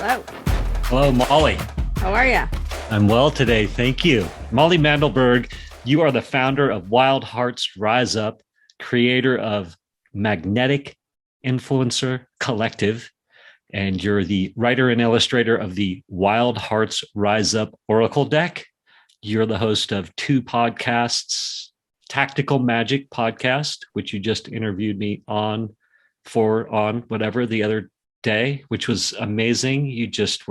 Hello. Hello, Molly. How are you? I'm well today. Thank you. Molly Mandelberg, you are the founder of Wild Hearts Rise Up, creator of Magnetic Influencer Collective, and you're the writer and illustrator of the Wild Hearts Rise Up Oracle deck. You're the host of two podcasts, Tactical Magic podcast, which you just interviewed me on whatever the other day, which was amazing. You just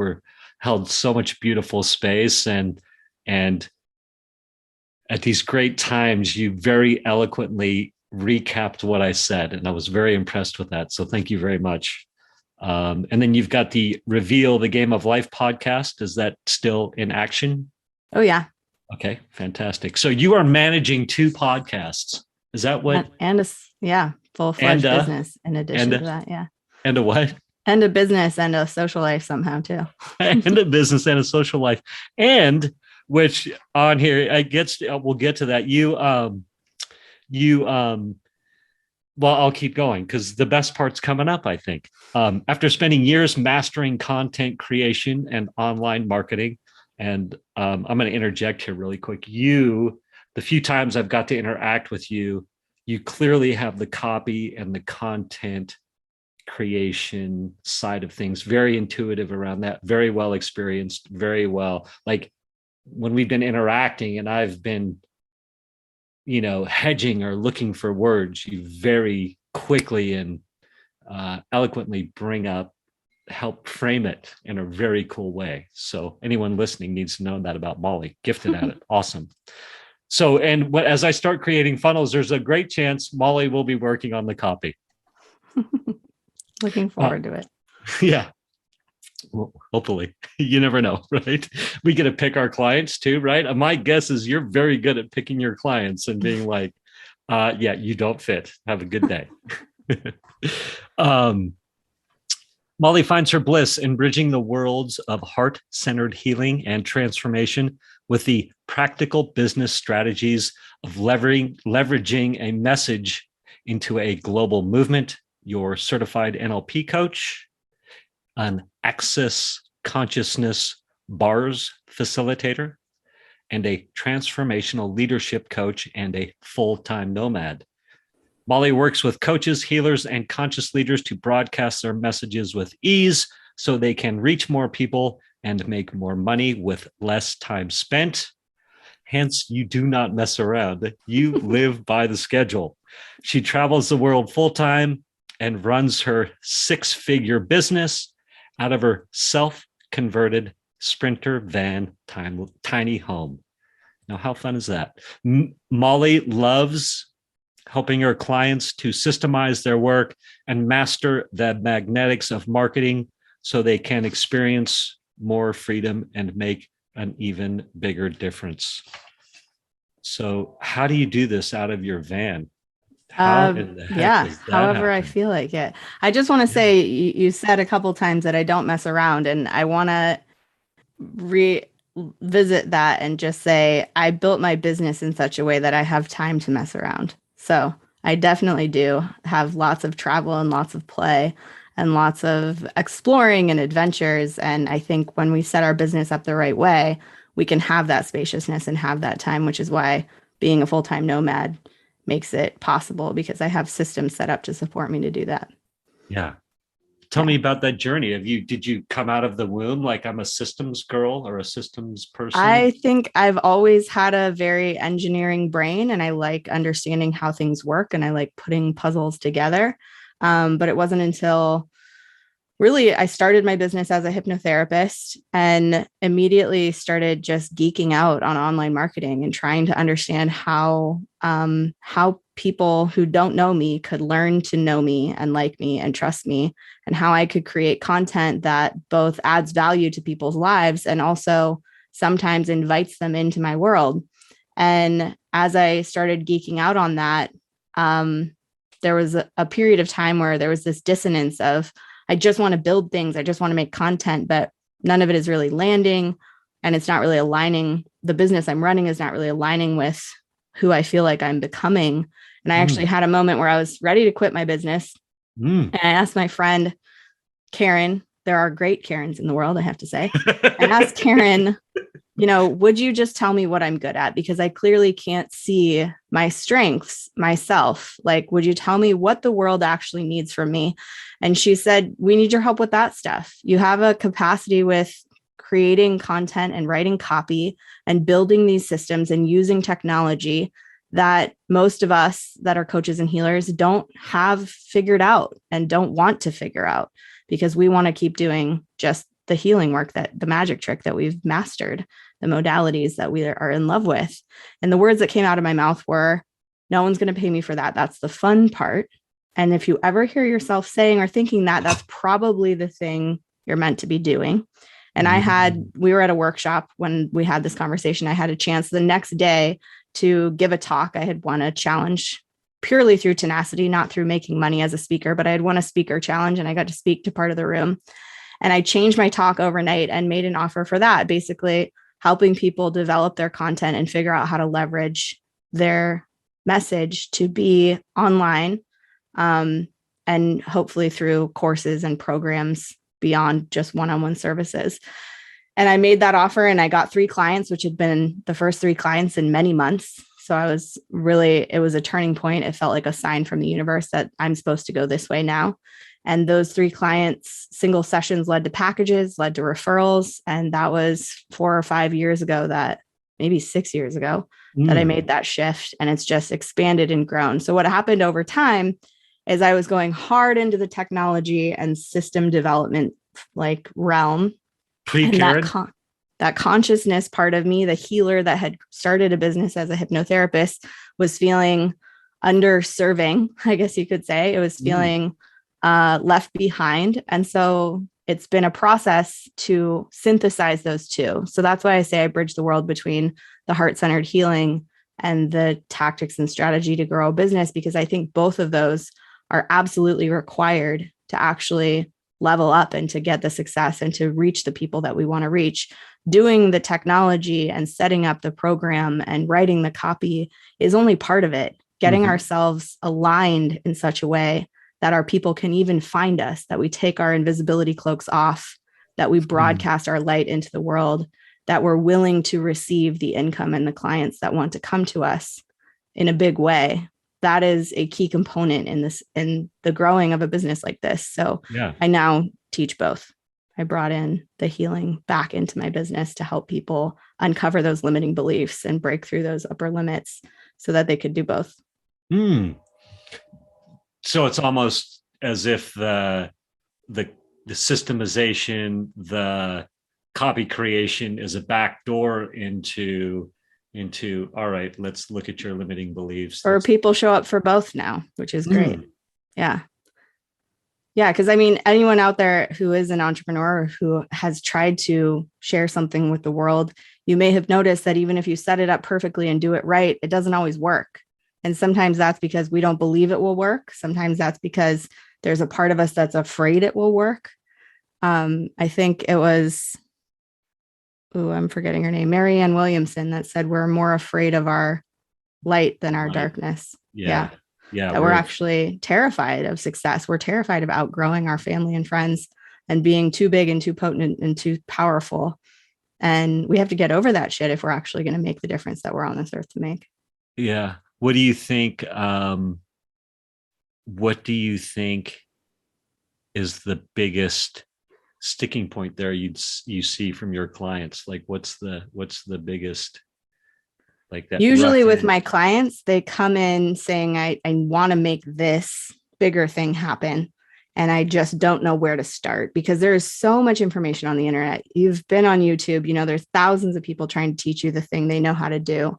held so much beautiful space and at these great times, you very eloquently recapped what I said, and I was very impressed with that. So thank you very much. And then you've got the Reveal the Game of Life podcast. Is that still in action? Oh, yeah. Okay, fantastic. So you are managing two podcasts. Is that what? And a full-fledged business in addition to that. Yeah. And a what? And a business and a social life somehow too. And a business and a social life. And which on here, we'll get to that. Well, I'll keep going because the best part's coming up, I think. After spending years mastering content creation and online marketing, and I'm going to interject here really quick. The few times I've got to interact with you, you clearly have the copy and the content creation side of things, very intuitive around that, very well experienced, very well. Like when we've been interacting and I've been, hedging or looking for words, you very quickly and eloquently help frame it in a very cool way. So anyone listening needs to know that about Molly. Gifted at it. Awesome. So, as I start creating funnels, there's a great chance Molly will be working on the copy. Looking forward to it. Yeah. Well, hopefully. You never know, right? We get to pick our clients too, right? My guess is you're very good at picking your clients and being like, yeah, you don't fit. Have a good day. Molly finds her bliss in bridging the worlds of heart-centered healing and transformation with the practical business strategies of leveraging a message into a global movement. Your certified NLP coach, an Access Consciousness bars facilitator, and a transformational leadership coach and a full-time nomad. Molly works with coaches, healers, and conscious leaders to broadcast their messages with ease so they can reach more people and make more money with less time spent. Hence, you do not mess around. You live by the schedule. She travels the world full-time and runs her six-figure business out of her self-converted Sprinter van tiny home. Now, how fun is that? Molly loves helping her clients to systemize their work and master the magnetics of marketing so they can experience more freedom and make an even bigger difference. So how do you do this out of your van? However I feel like it. I just want to say, you said a couple times that I don't mess around, and I want to revisit that and just say I built my business in such a way that I have time to mess around. So I definitely do have lots of travel and lots of play and lots of exploring and adventures. And I think when we set our business up the right way, we can have that spaciousness and have that time, which is why being a full-time nomad makes it possible, because I have systems set up to support me to do that. Yeah. Tell me about that journey. Did you come out of the womb like I'm a systems girl or a systems person? I think I've always had a very engineering brain, and I like understanding how things work, and I like putting puzzles together. But it wasn't until really I started my business as a hypnotherapist and immediately started just geeking out on online marketing and trying to understand how people who don't know me could learn to know me and like me and trust me, and how I could create content that both adds value to people's lives and also sometimes invites them into my world. And as I started geeking out on that, there was a period of time where there was this dissonance of, I just want to build things. I just want to make content, but none of it is really landing, and it's not really aligning. The business I'm running is not really aligning with who I feel like I'm becoming. And I actually had a moment where I was ready to quit my business. And I asked my friend, Karen, there are great Karens in the world, I have to say. I asked Karen, would you just tell me what I'm good at? Because I clearly can't see my strengths myself. Like, would you tell me what the world actually needs from me? And she said, we need your help with that stuff. You have a capacity with creating content and writing copy and building these systems and using technology that most of us that are coaches and healers don't have figured out and don't want to figure out, because we want to keep doing just the healing work, that the magic trick that we've mastered, the modalities that we are in love with. And the words that came out of my mouth were, no one's going to pay me for that. That's the fun part. And if you ever hear yourself saying or thinking that, that's probably the thing you're meant to be doing. And we were at a workshop when we had this conversation. I had a chance the next day to give a talk. I had won a challenge purely through tenacity, not through making money as a speaker, but I had won a speaker challenge and I got to speak to part of the room. And I changed my talk overnight and made an offer for that, basically helping people develop their content and figure out how to leverage their message to be online, and hopefully through courses and programs beyond just one-on-one services. And I made that offer and I got 3 clients, which had been the first 3 clients in many months. So it was a turning point. It felt like a sign from the universe that I'm supposed to go this way now. And those 3 clients, single sessions led to packages, led to referrals. And that was 4 or 5 years ago, maybe 6 years ago, that I made that shift, and it's just expanded and grown. So what happened over time is I was going hard into the technology and system development realm. Pre-Karen? And that consciousness part of me, the healer that had started a business as a hypnotherapist, was feeling underserving, I guess you could say. It was feeling left behind. And so it's been a process to synthesize those two. So that's why I say I bridge the world between the heart-centered healing and the tactics and strategy to grow a business, because I think both of those are absolutely required to actually level up and to get the success and to reach the people that we want to reach. Doing the technology and setting up the program and writing the copy is only part of it. Getting ourselves aligned in such a way that our people can even find us, that we take our invisibility cloaks off, that we broadcast our light into the world, that we're willing to receive the income and the clients that want to come to us in a big way. That is a key component in the growing of a business like this. So I now teach both. I brought in the healing back into my business to help people uncover those limiting beliefs and break through those upper limits so that they could do both. So it's almost as if the systemization, the copy creation is a back door into, all right, let's look at your limiting beliefs. Or people show up for both now, which is great. Yeah. Because I mean, anyone out there who is an entrepreneur who has tried to share something with the world, you may have noticed that even if you set it up perfectly and do it right, it doesn't always work. And sometimes that's because we don't believe it will work. Sometimes that's because there's a part of us that's afraid it will work. I think it was, I'm forgetting her name, Marianne Williamson, that said we're more afraid of our light than our darkness. That we're actually terrified of success. We're terrified of outgrowing our family and friends and being too big and too potent and too powerful. And we have to get over that shit if we're actually going to make the difference that we're on this earth to make. Yeah. What do you think? What do you think is the biggest sticking point there you see from your clients? Like, what's the biggest, like that? Usually with my clients, they come in saying, I want to make this bigger thing happen. And I just don't know where to start, because there is so much information on the internet. You've been on YouTube, there's thousands of people trying to teach you the thing they know how to do.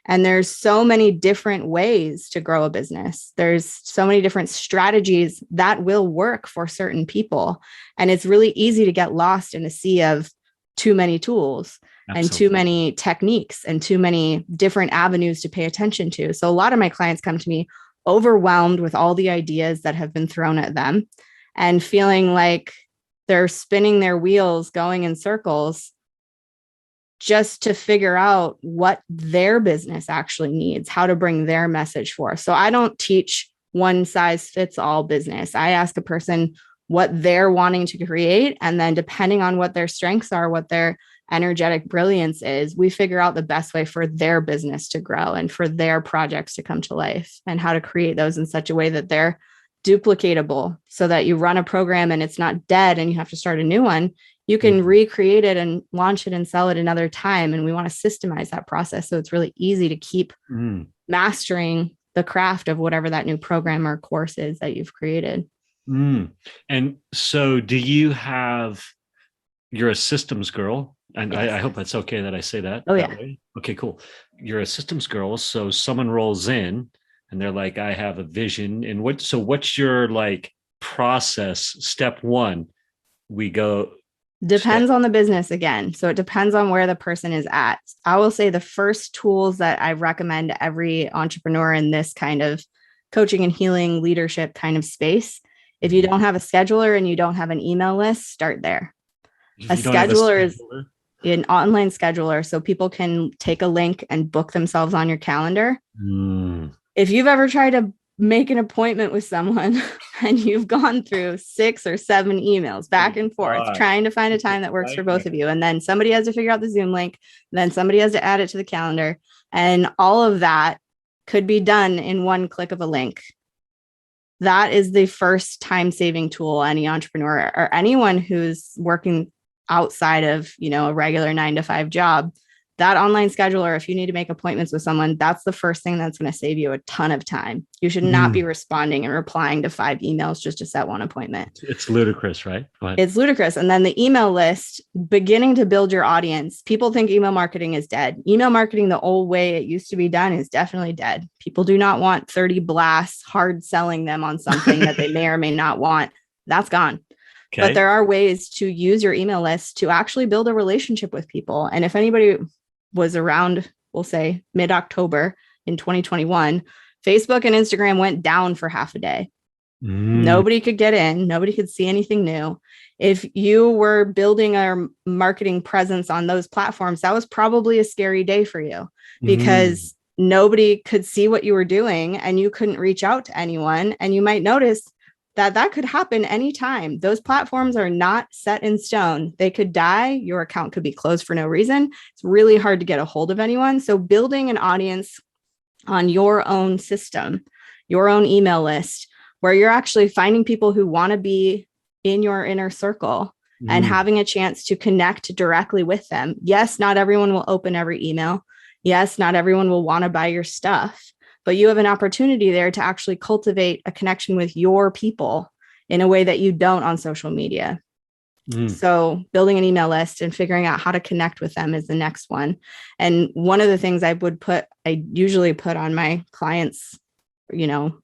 And there's so many different ways to grow a business. There's so many different strategies that will work for certain people. And it's really easy to get lost in a sea of too many tools and too many techniques and too many different avenues to pay attention to. So a lot of my clients come to me overwhelmed with all the ideas that have been thrown at them and feeling like they're spinning their wheels, going in circles, just to figure out what their business actually needs, how to bring their message forth. So I don't teach one size fits all business. I ask a person, what they're wanting to create. And then depending on what their strengths are, what their energetic brilliance is, we figure out the best way for their business to grow and for their projects to come to life, and how to create those in such a way that they're duplicatable, so that you run a program and it's not dead and you have to start a new one. You can recreate it and launch it and sell it another time. And we want to systemize that process, so it's really easy to keep mastering the craft of whatever that new program or course is that you've created. And so you're a systems girl, and yes. I hope that's okay that I say that. Oh, yeah. Way. Okay, cool. You're a systems girl. So someone rolls in and they're like, I have a vision. And what's your like process? Step one, we go. Depends on the business again. So it depends on where the person is at. I will say the first tools that I recommend to every entrepreneur in this kind of coaching and healing leadership kind of space. If you don't have a scheduler and you don't have an email list, start there. A scheduler is an online scheduler, so people can take a link and book themselves on your calendar. If you've ever tried to make an appointment with someone and you've gone through 6 or 7 emails back and forth, trying to find a time that works for both of you, and then somebody has to figure out the Zoom link, then somebody has to add it to the calendar, and all of that could be done in one click of a link. That is the first time-saving tool any entrepreneur or anyone who's working outside of, a regular 9-to-5 job. That online scheduler, if you need to make appointments with someone, that's the first thing that's going to save you a ton of time. You should not be responding and replying to 5 emails just to set one appointment. It's ludicrous, right? It's ludicrous. And then the email list, beginning to build your audience. People think email marketing is dead. Email marketing, the old way it used to be done, is definitely dead. People do not want 30 blasts hard selling them on something that they may or may not want. That's gone. Okay. But there are ways to use your email list to actually build a relationship with people. And if anybody was around, we'll say mid-October in 2021, Facebook and Instagram went down for half a day. Nobody could get in. Nobody could see anything new. If you were building a marketing presence on those platforms, that was probably a scary day for you, because nobody could see what you were doing and you couldn't reach out to anyone. And you might notice that could happen anytime. Those platforms are not set in stone. They could die. Your account could be closed for no reason. It's really hard to get a hold of anyone. So building an audience on your own system, your own email list, where you're actually finding people who want to be in your inner circle and having a chance to connect directly with them. Yes, not everyone will open every email. Yes, not everyone will want to buy your stuff. But you have an opportunity there to actually cultivate a connection with your people in a way that you don't on social media. So building an email list and figuring out how to connect with them is the next one. And one of the things I usually put on my clients,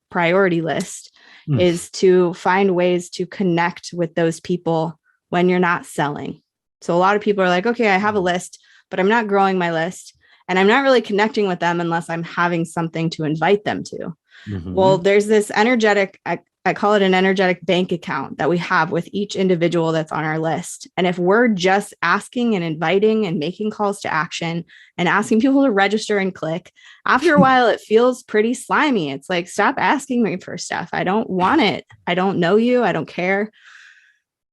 priority list is to find ways to connect with those people when you're not selling. So a lot of people are like, okay, I have a list, but I'm not growing my list. And I'm not really connecting with them unless I'm having something to invite them to. Well, there's this energetic, I call it an energetic bank account that we have with each individual that's on our list. And if we're just asking and inviting and making calls to action and asking people to register and click, after a while, it feels pretty slimy. It's like, stop asking me for stuff. I don't want it. I don't know you. I don't care.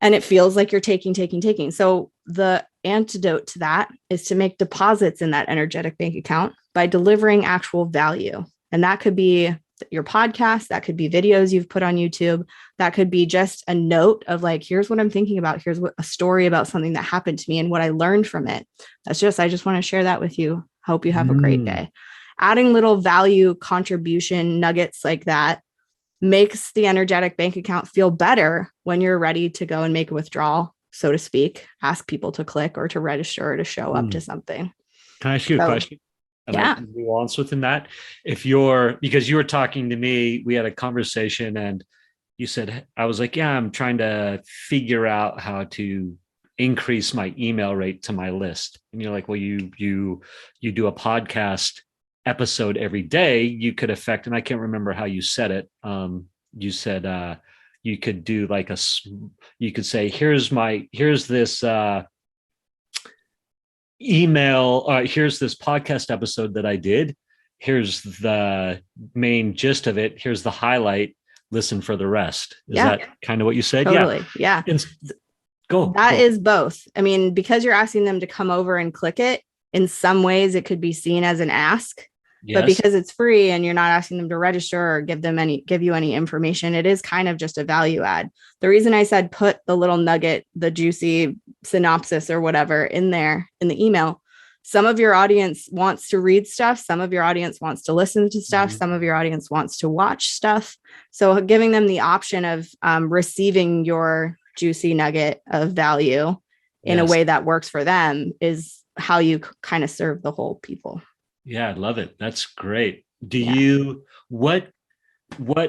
And it feels like you're taking. So the antidote to that is to make deposits in that energetic bank account by delivering actual value. And that could be your podcast. That could be videos you've put on YouTube. That could be just a note of like, here's what I'm thinking about. Here's a story about something that happened to me and what I learned from it. I just want to share that with you. Hope you have a great day. Adding little value contribution nuggets like that makes the energetic bank account feel better when you're ready to go and make a withdrawal, so to speak, ask people to click or to register or to show up to something. Can I ask you a question? Yeah. Nuance within that. Because you were talking to me, we had a conversation and you said, I was like, yeah, I'm trying to figure out how to increase my email rate to my list. And you're like, well, you do a podcast episode every day, you could affect, and I can't remember how you said it. You said you could do like you could say, here's this email, here's this podcast episode that I did. Here's the main gist of it. Here's the highlight. listen for the rest. Is Yeah. that kind of what you said? Totally. Yeah. And go. That is both. I mean, because you're asking them to come over and click it, in some ways it could be seen as an ask. But Yes. because it's free and you're not asking them to register or give you any information, it is kind of just a value add. The reason I said put the little nugget, the juicy synopsis or whatever in there in the email, some of your audience wants to read stuff. Some of your audience wants to listen to stuff. Mhm. Some of your audience wants to watch stuff. So giving them the option of receiving your juicy nugget of value in a Yes. way that works for them is how you kind of serve the whole people. Yeah, I love it. That's great. Do Yeah. you what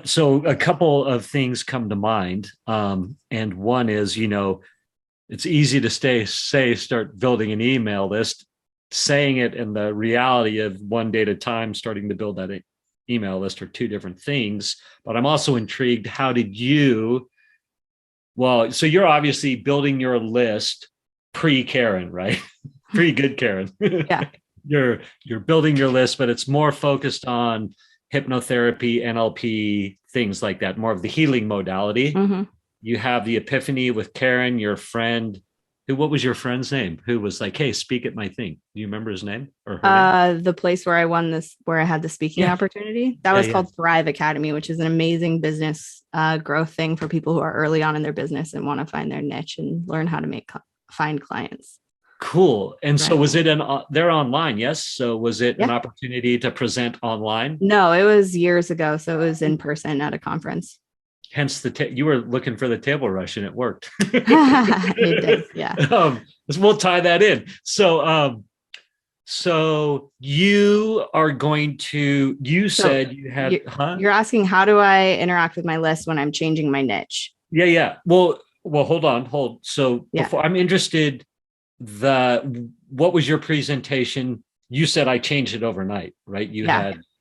so a couple of things come to mind. And one is, it's easy to start building an email list, saying it, and the reality of one day at a time starting to build that email list are two different things. But I'm also intrigued, how did you, well, so you're obviously building your list pre-Karen, right? Pre-good Karen. Yeah. You're building your list, but it's more focused on hypnotherapy, NLP, things like that, more of the healing modality. Mm-hmm. You have the epiphany with Karen, your friend. What was your friend's name? Who was like, hey, speak at my thing. Do you remember his name or her name? The place where where I had the speaking opportunity, that was called Thrive Academy, which is an amazing business growth thing for people who are early on in their business and want to find their niche and learn how to find clients. Cool. And so was it they're online? Yes. So was it an opportunity to present online? No, it was years ago. So it was in person at a conference. Hence you were looking for the table rush and it worked. It did. Yeah. We'll tie that in. So you are going to, said you had, you're asking, how do I interact with my list when I'm changing my niche? Yeah. Well, hold. So before, I'm interested, what was your presentation? You said I changed it overnight, right?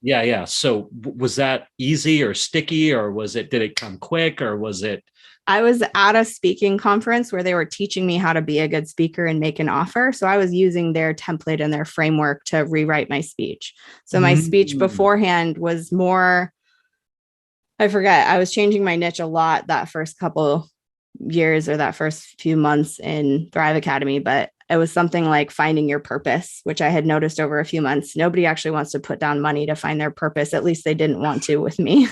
Yeah. So was that easy or sticky, or did it come quick, or was it? I was at a speaking conference where they were teaching me how to be a good speaker and make an offer. So I was using their template and their framework to rewrite my speech. So my speech beforehand was more, I forget, I was changing my niche a lot that first couple years or that first few months in Thrive Academy, but it was something like finding your purpose, which I had noticed over a few months. Nobody actually wants to put down money to find their purpose. At least they didn't want to with me.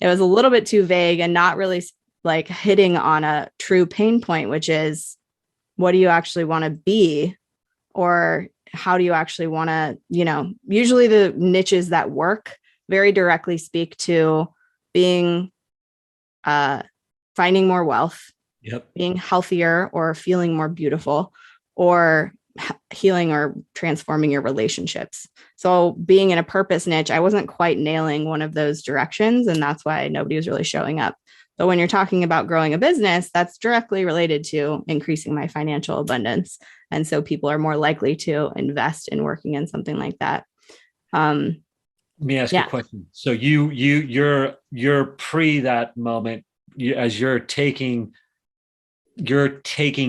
It was a little bit too vague and not really like hitting on a true pain point, which is, what do you actually want to be? Or how do you actually want to, usually the niches that work very directly speak to being, finding more wealth, being healthier or feeling more beautiful, or healing or transforming your relationships. So being in a purpose niche, I wasn't quite nailing one of those directions. And that's why nobody was really showing up. But when you're talking about growing a business, that's directly related to increasing my financial abundance. And so people are more likely to invest in working in something like that. Let me ask you a question. So you're pre that moment, as you're taking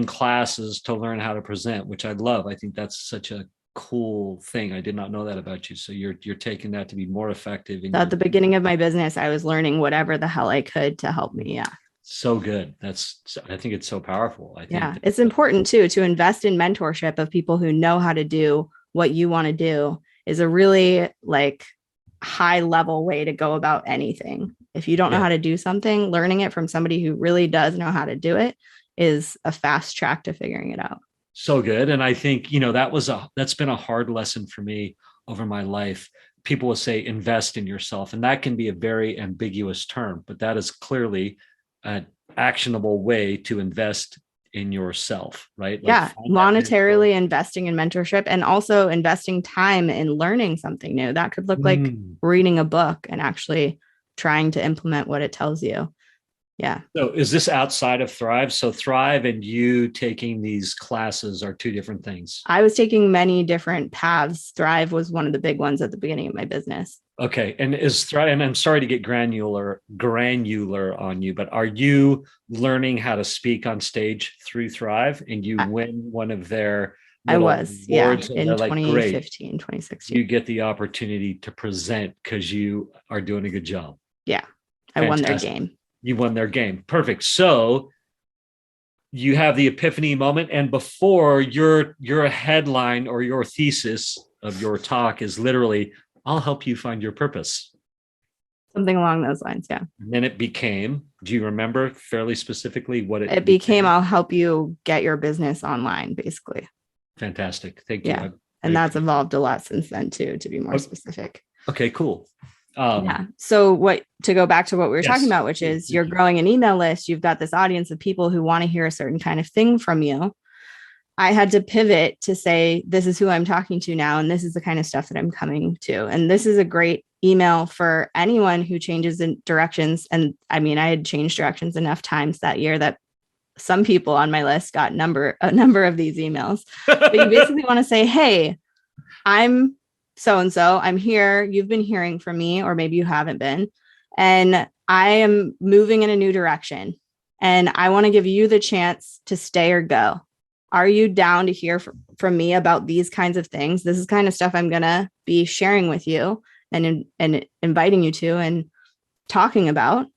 classes to learn how to present, which I love. I think that's such a cool thing. I did not know that about you. So you're taking that to be more effective. At the beginning of my business, I was learning whatever the hell I could to help me. Yeah. So good. I think it's so powerful. I think it's important too, to invest in mentorship of people who know how to do what you want to do is a really high level way to go about anything. If you don't know how to do something, learning it from somebody who really does know how to do it is a fast track to figuring it out. So good. And I think, that's been a hard lesson for me over my life. People will say, invest in yourself. And that can be a very ambiguous term, but that is clearly an actionable way to invest in yourself, right? Monetarily investing in mentorship and also investing time in learning something new. That could look like reading a book and actually trying to implement what it tells you. Yeah. So is this outside of Thrive? So Thrive and you taking these classes are two different things. I was taking many different paths. Thrive was one of the big ones at the beginning of my business. Okay. And is Thrive, and I'm sorry to get granular on you, but are you learning how to speak on stage through Thrive, and you win one of their awards? In 2015, 2016. You get the opportunity to present because you are doing a good job. Yeah. I won their game. You won their game. Perfect. So you have the epiphany moment, and before your headline or your thesis of your talk is literally, I'll help you find your purpose. Something along those lines. Yeah. And then it became, do you remember fairly specifically what It became, I'll help you get your business online, basically. Fantastic. Thank you. Yeah. And that's evolved a lot since then too, to be more specific. Okay, cool. Yeah. So to go back to what we were talking about, which is you're growing an email list, you've got this audience of people who want to hear a certain kind of thing from you. I had to pivot to say, this is who I'm talking to now, and this is the kind of stuff that I'm coming to. And this is a great email for anyone who changes in directions. And I mean, I had changed directions enough times that year that some people on my list got a number of these emails. But you basically want to say, hey, I'm so-and-so, I'm here. You've been hearing from me, or maybe you haven't been. And I am moving in a new direction. And I want to give you the chance to stay or go. Are you down to hear from me about these kinds of things? This is kind of stuff I'm going to be sharing with you and inviting you to and talking about.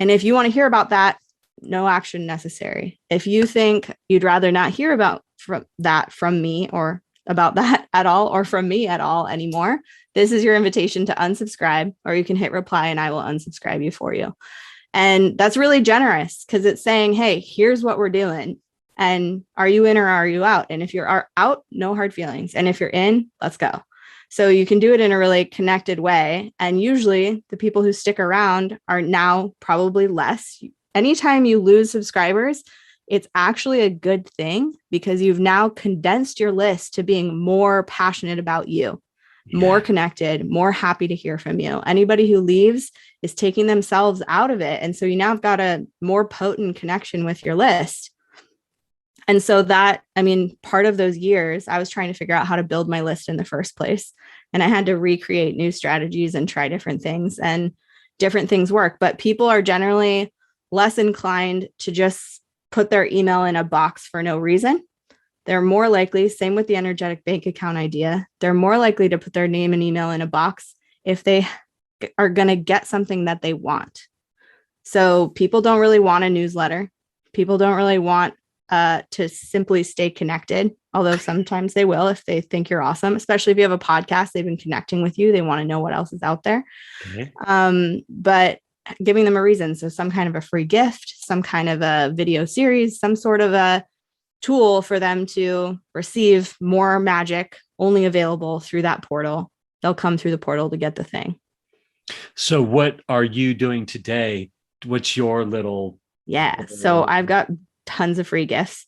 And if you want to hear about that, no action necessary. If you think you'd rather not hear about from me or about that at all, or from me at all anymore, this is your invitation to unsubscribe, or you can hit reply and I will unsubscribe you for you. And that's really generous because it's saying, hey, here's what we're doing. And are you in or are you out? And if you're out, no hard feelings. And if you're in, let's go. So you can do it in a really connected way. And usually the people who stick around are now probably less. Anytime you lose subscribers, it's actually a good thing because you've now condensed your list to being more passionate about you, more connected, more happy to hear from you. Anybody who leaves is taking themselves out of it. And so you now have got a more potent connection with your list. And so that, I mean, part of those years, I was trying to figure out how to build my list in the first place. And I had to recreate new strategies and try different things, and different things work. But people are generally less inclined to just put their email in a box for no reason. They're more likely, same with the energetic bank account idea, they're more likely to put their name and email in a box if they are going to get something that they want. So people don't really want a newsletter. People don't really want to simply stay connected, although sometimes they will if they think you're awesome, especially if you have a podcast, they've been connecting with you. They want to know what else is out there. Okay. But giving them a reason. So some kind of a free gift, some kind of a video series, some sort of a tool for them to receive more magic only available through that portal. They'll come through the portal to get the thing. So what are you doing today? What's your little... Yeah. So I've got tons of free gifts.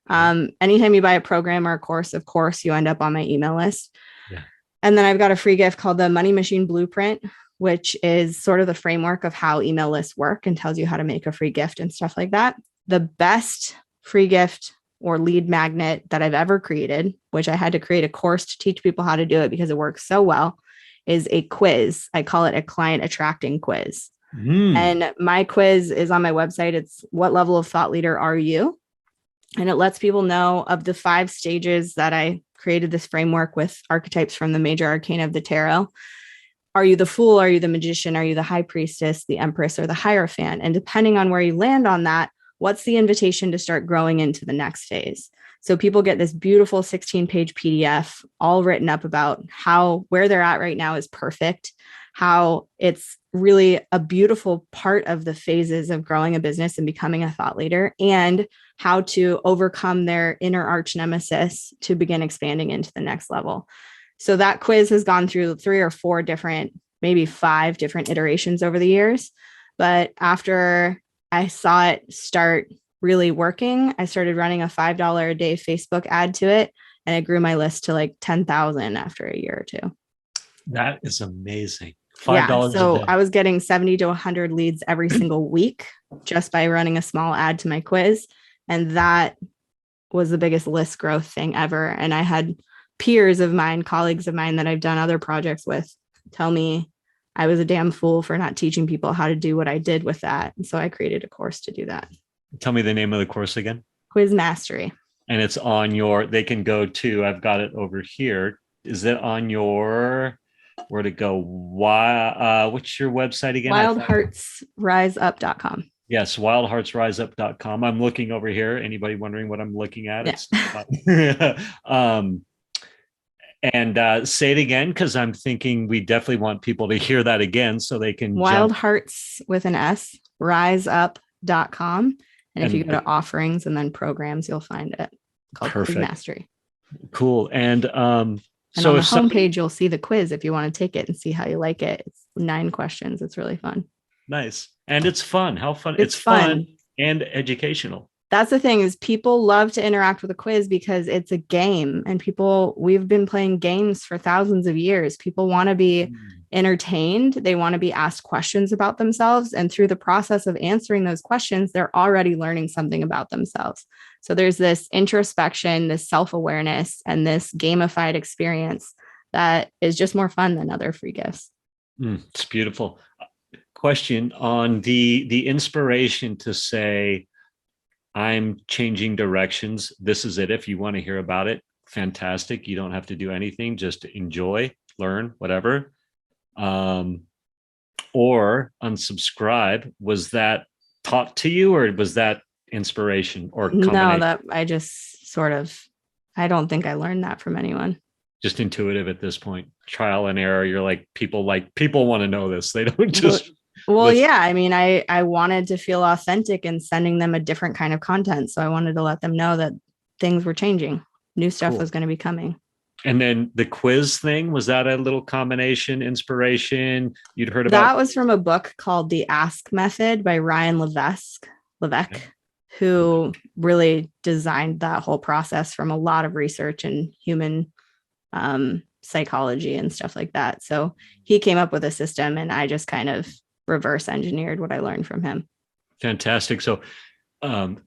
Anytime you buy a program or a course, of course, you end up on my email list. Yeah. And then I've got a free gift called the Money Machine Blueprint, which is sort of the framework of how email lists work and tells you how to make a free gift and stuff like that. The best free gift or lead magnet that I've ever created, which I had to create a course to teach people how to do it because it works so well, is a quiz. I call it a client attracting quiz. And my quiz is on my website. It's what level of thought leader are you? And it lets people know of the 5 stages that I created this framework with archetypes from the major arcana of the tarot. Are you the fool? Are you the magician? Are you the high priestess, the empress, or the hierophant? And depending on where you land on that, what's the invitation to start growing into the next phase? So people get this beautiful 16-page PDF all written up about where they're at right now is perfect, how it's really a beautiful part of the phases of growing a business and becoming a thought leader, and how to overcome their inner arch nemesis to begin expanding into the next level. So that quiz has gone through 3 or 4 different, maybe 5 different iterations over the years. But after I saw it start really working, I started running a $5 a day Facebook ad to it, and it grew my list to like 10,000 after a year or 2. That is amazing. $5 so a day. I was getting 70 to 100 leads every single week just by running a small ad to my quiz. And that was the biggest list growth thing ever. And I had peers of mine, colleagues of mine that I've done other projects with, tell me I was a damn fool for not teaching people how to do what I did with that. And so I created a course to do that. Tell me the name of the course again. Quiz Mastery. And it's on they can go to, I've got it over here. Is it on where'd it go? What's your website again? wildheartsriseup.com. Yes, wildheartsriseup.com. I'm looking over here. Anybody wondering what I'm looking at? Yeah. It's and say it again, because I'm thinking we definitely want people to hear that again so they can Wild jump. Hearts with an S, riseup.com. And if you And go to offerings and then programs, you'll find it called Quiz perfect. Mastery. Cool. And And on so the if somebody, homepage, you'll see the quiz if you want to take it and see how you like it. It's 9 questions. It's really fun. nice. And it's fun. How fun. It's It's fun fun. and educational. That's the thing is people love to interact with a quiz because it's a game and we've been playing games for thousands of years. People want to be entertained. They want to be asked questions about themselves. And through the process of answering those questions, they're already learning something about themselves. So there's this introspection, this self-awareness, and this gamified experience that is just more fun than other free gifts. It's beautiful. Question on the inspiration to say, I'm changing directions. This is it. If you want to hear about it, fantastic. You don't have to do anything. Just enjoy, learn, whatever. Or unsubscribe. Was that taught to you, or was that inspiration or No, combination? that I just I don't think I learned that from anyone. Just intuitive at this point, trial and error. You're like people want to know this. They don't just. Well, yeah. I mean, I wanted to feel authentic in sending them a different kind of content. So I wanted to let them know that things were changing. New stuff was going to be coming. And then the quiz thing, was that a little combination inspiration you'd heard about? That was from a book called The Ask Method by Ryan Levesque, who really designed that whole process from a lot of research in human psychology and stuff like that. So he came up with a system and I just kind of reverse engineered what I learned from him. Fantastic. So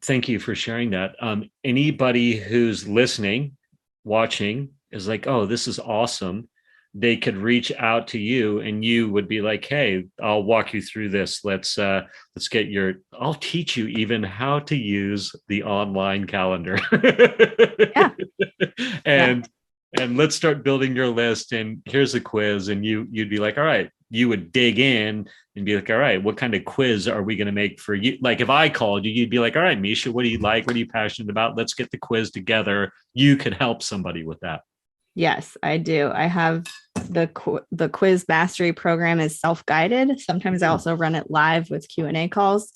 thank you for sharing that. Anybody who's listening, watching is like, oh, this is awesome. They could reach out to you and you would be like, hey, I'll walk you through this. Let's I'll teach you even how to use the online calendar. Yeah. and let's start building your list. And here's a quiz. And you'd be like, all right, you would dig in and be like, all right, what kind of quiz are we going to make for you? Like if I called you, you'd be like, all right, Misha, what do you like? What are you passionate about? Let's get the quiz together. You could help somebody with that. Yes, I do. I have the quiz mastery program is self-guided. Sometimes I also run it live with Q&A calls.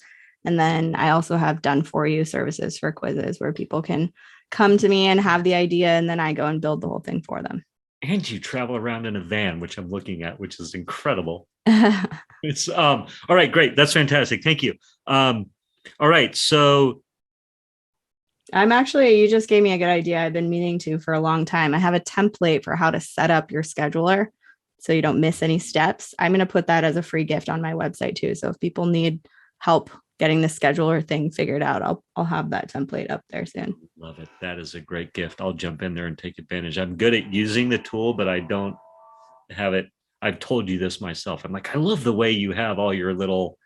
And then I also have done for you services for quizzes where people can come to me and have the idea. And then I go and build the whole thing for them. And you travel around in a van, which I'm looking at, which is incredible. It's all right. Great. That's fantastic. Thank you. All right. So you just gave me a good idea. I've been meaning to for a long time. I have a template for how to set up your scheduler so you don't miss any steps. I'm going to put that as a free gift on my website too. So if people need help getting the scheduler thing figured out, I'll have that template up there soon. Love it. That is a great gift. I'll jump in there and take advantage. I'm good at using the tool, but I don't have it. I've told you this myself. I'm like, I love the way you have all your little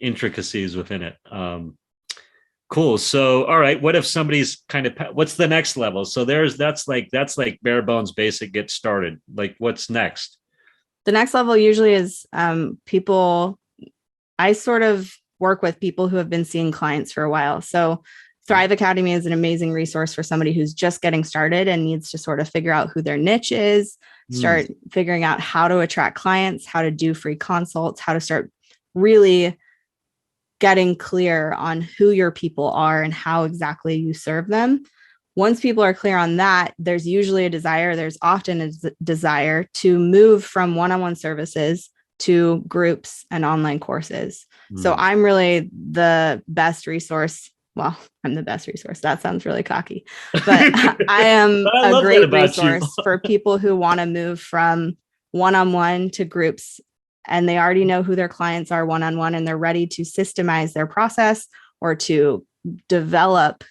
intricacies within it. Cool. So, all right. What if somebody's what's the next level? So that's like bare bones basic, get started. Like what's next? The next level usually is people. I sort of work with people who have been seeing clients for a while. So Thrive Academy is an amazing resource for somebody who's just getting started and needs to sort of figure out who their niche is, start figuring out how to attract clients, how to do free consults, how to start really getting clear on who your people are and how exactly you serve them. Once people are clear on that, there's often a desire to move from one-on-one services to groups and online courses. So I'm really the best resource. Well, I'm the best resource. That sounds really cocky, but I am a great resource for people who want to move from one-on-one to groups, and they already know who their clients are one-on-one, and they're ready to systemize their process or to develop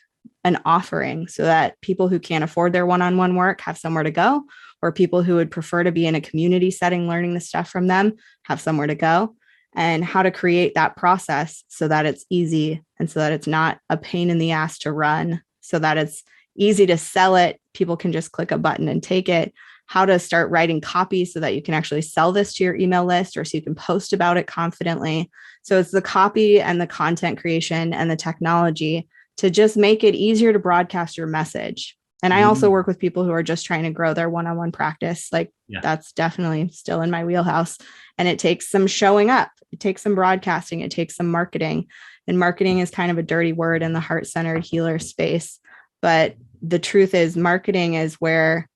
an offering so that people who can't afford their one-on-one work have somewhere to go, or people who would prefer to be in a community setting learning the stuff from them have somewhere to go, and how to create that process so that it's easy and so that it's not a pain in the ass to run, so that it's easy to sell it. People can just click a button and take it, how to start writing copy so that you can actually sell this to your email list or so you can post about it confidently. So it's the copy and the content creation and the technology to just make it easier to broadcast your message. And I also work with people who are just trying to grow their one-on-one practice. Like that's definitely still in my wheelhouse. And it takes some showing up. It takes some broadcasting. It takes some marketing. And marketing is kind of a dirty word in the heart-centered healer space. But the truth is, marketing is where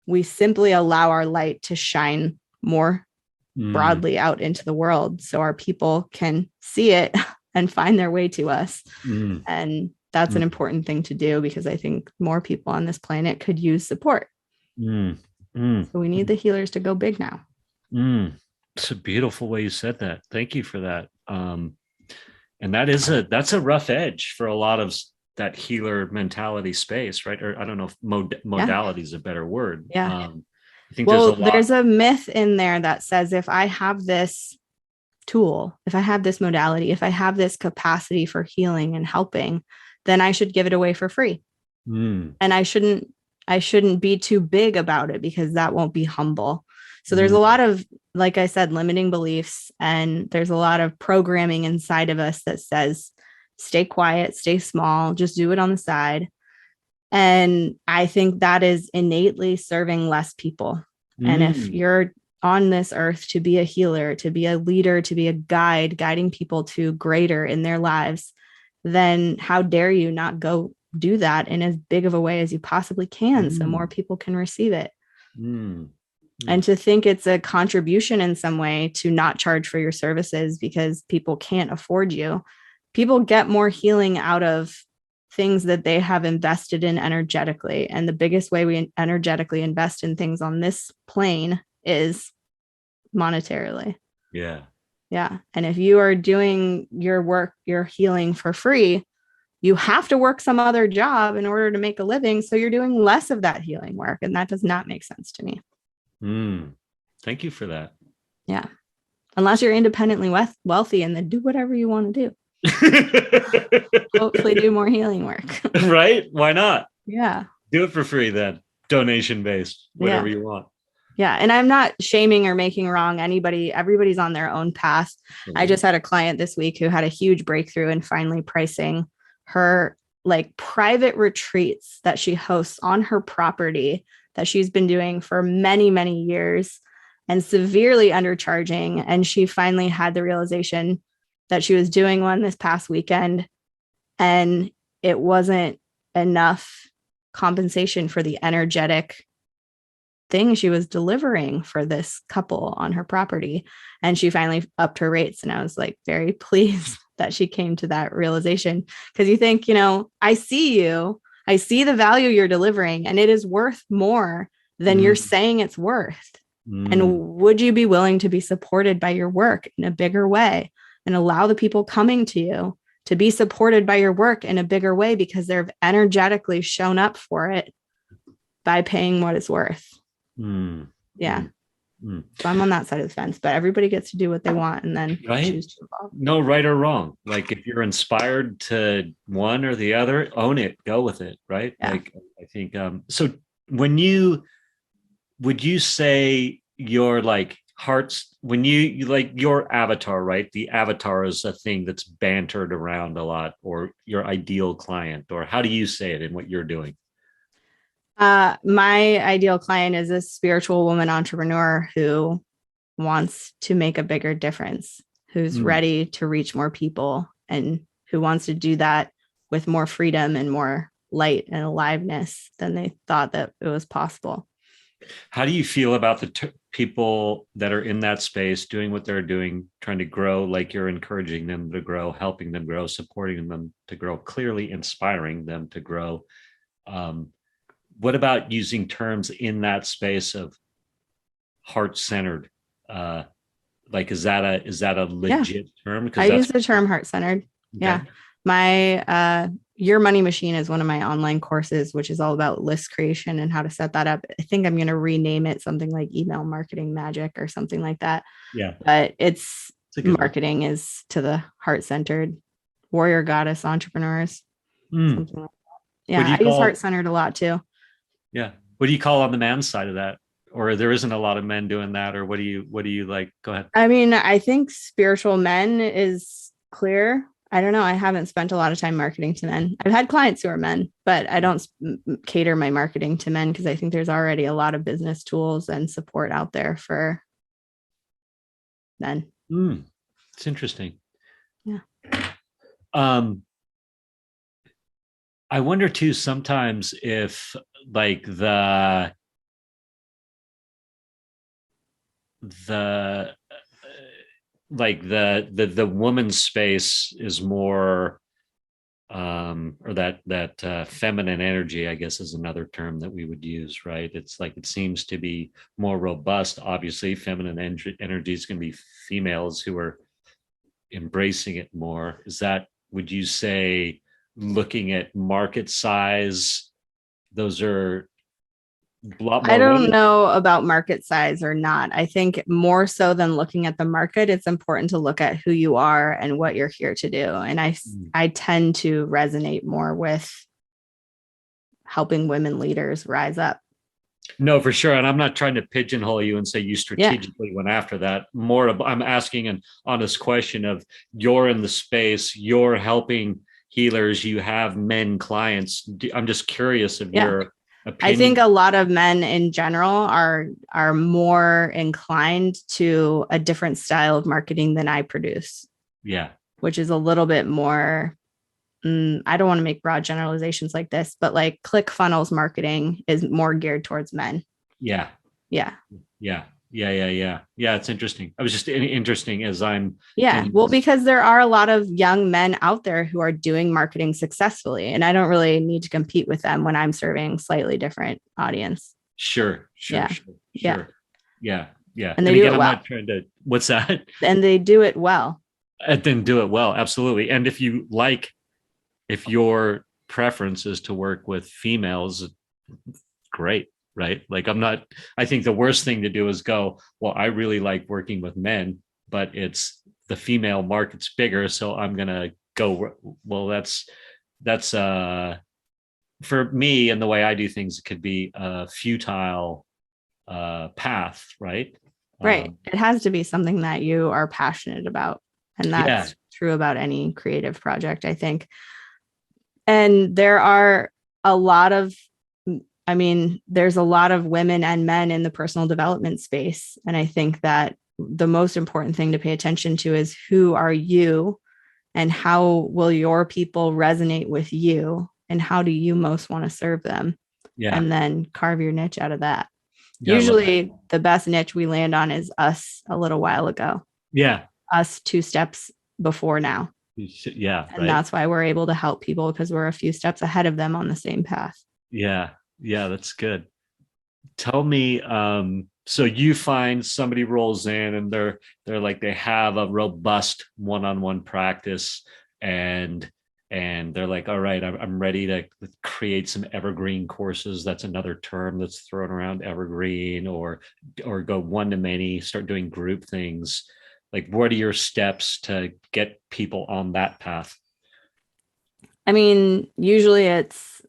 we simply allow our light to shine more broadly out into the world so our people can see it and find their way to us. And that's an important thing to do because I think more people on this planet could use support. So we need the healers to go big now. It's a beautiful way you said that. Thank you for that. And that's a rough edge for a lot of that healer mentality space, right? Or I don't know if modality is a better word. I think there's a myth in there that says if I have this tool, if I have this modality, if I have this capacity for healing and helping, then I should give it away for free. And I shouldn't be too big about it because that won't be humble. So there's a lot of, like I said, limiting beliefs, and there's a lot of programming inside of us that says, stay quiet, stay small, just do it on the side. And I think that is innately serving less people. And if you're on this earth to be a healer, to be a leader, to be a guide, guiding people to greater in their lives, then how dare you not go do that in as big of a way as you possibly can so more people can receive it. And to think it's a contribution in some way to not charge for your services because people can't afford you. People get more healing out of things that they have invested in energetically. And the biggest way we energetically invest in things on this plane is monetarily. Yeah. And if you are doing your work, your healing for free, you have to work some other job in order to make a living. So you're doing less of that healing work. And that does not make sense to me. Thank you for that. Yeah. Unless you're independently wealthy and then do whatever you want to do. Hopefully do more healing work. Right? Why not? Yeah. Do it for free then. Donation based, whatever you want. Yeah. And I'm not shaming or making wrong anybody. Everybody's on their own path. I just had a client this week who had a huge breakthrough in finally pricing her like private retreats that she hosts on her property that she's been doing for many, many years and severely undercharging. And she finally had the realization that she was doing one this past weekend and it wasn't enough compensation for the energetic thing she was delivering for this couple on her property. And she finally upped her rates. And I was like very pleased that she came to that realization because you think, I see you. I see the value you're delivering and it is worth more than you're saying it's worth. And would you be willing to be supported by your work in a bigger way and allow the people coming to you to be supported by your work in a bigger way because they've energetically shown up for it by paying what it's worth? Yeah. So I'm on that side of the fence, but everybody gets to do what they want and then choose to evolve. No right or wrong. Like if you're inspired to one or the other, own it, go with it. Right. Yeah. Like I think, so would you say your like hearts, when you like your avatar, right? The avatar is a thing that's bantered around a lot, or your ideal client, or how do you say it in what you're doing? My ideal client is a spiritual woman entrepreneur who wants to make a bigger difference, who's ready to reach more people and who wants to do that with more freedom and more light and aliveness than they thought that it was possible. How do you feel about the people that are in that space doing what they're doing, trying to grow, like you're encouraging them to grow, helping them grow, supporting them to grow, clearly inspiring them to grow? What about using terms in that space of heart-centered? Like, is that a legit term? I use the term heart-centered. Okay. Yeah. My Your Money Machine is one of my online courses, which is all about list creation and how to set that up. I think I'm going to rename it something like Email Marketing Magic or something like that. Yeah. But it's marketing is to the heart-centered warrior goddess entrepreneurs. Something like that. Yeah. I use heart-centered a lot too. Yeah. What do you call on the man's side of that? or there isn't a lot of men doing that, or what do you like? Go ahead. I mean, I think spiritual men is clear. I don't know. I haven't spent a lot of time marketing to men. I've had clients who are men, but I don't cater my marketing to men because I think there's already a lot of business tools and support out there for men. It's interesting. Yeah. Um, I wonder too sometimes if like the like the woman's space is more or that feminine energy, I guess, is another term that we would use, right? It's like it seems to be more robust. Obviously, feminine energy is going to be females who are embracing it more. Is that, would you say, looking at market size, those are a lot I more don't women? know about market size or not. I think more so than looking at the market, it's important to look at who you are and what you're here to do. And I tend to resonate more with helping women leaders rise up. No, for sure. And I'm not trying to pigeonhole you and say you Yeah. strategically went after that. More of, I'm asking an honest question of, you're in the space, you're helping healers, you have men clients. I'm just curious of Yeah. your I think a opinion. lot of men in general are more inclined to a different style of marketing than I produce, Yeah. which is a little bit more I don't want to make broad generalizations like this, but like click funnels marketing is more geared towards men. Yeah. Yeah. Yeah. Yeah. It's interesting. I was just interesting as I'm Yeah. in. Well, because there are a lot of young men out there who are doing marketing successfully, and I don't really need to compete with them when I'm serving slightly different audience. Sure. Yeah. Yeah. Yeah. Yeah. And they And do again, it I'm well. not trying to, what's that? And they do it well. And then do it well. Absolutely. And if you like, if your preference is to work with females, great, right? Like, I'm not, I think the worst thing to do is go, well, I really like working with men, but it's the female market's bigger. So I'm going to go, well, that's for me and the way I do things, it could be a futile path, right? Right. Um, It has to be something that you are passionate about. And yeah, that's true about any creative project, I think. And there are a lot of, I mean, there's a lot of women and men in the personal development space. And I think that the most important thing to pay attention to is who are you and how will your people resonate with you and how do you most want to serve them? yeah, And then carve your niche out of that. yeah, I love that. Usually the best niche we land on is us a little while ago, Yeah, us 2 steps before now. yeah, And right. that's why we're able to help people because we're a few steps ahead of them on the same path. Yeah, yeah, that's good. Tell me, so you find somebody rolls in and they're like, they have a robust one-on-one practice, and they're like, all right, I'm ready to create some evergreen courses. That's another term that's thrown around, evergreen, or go one to many, start doing group things. Like, what are your steps to get people on that path? I mean, usually it's,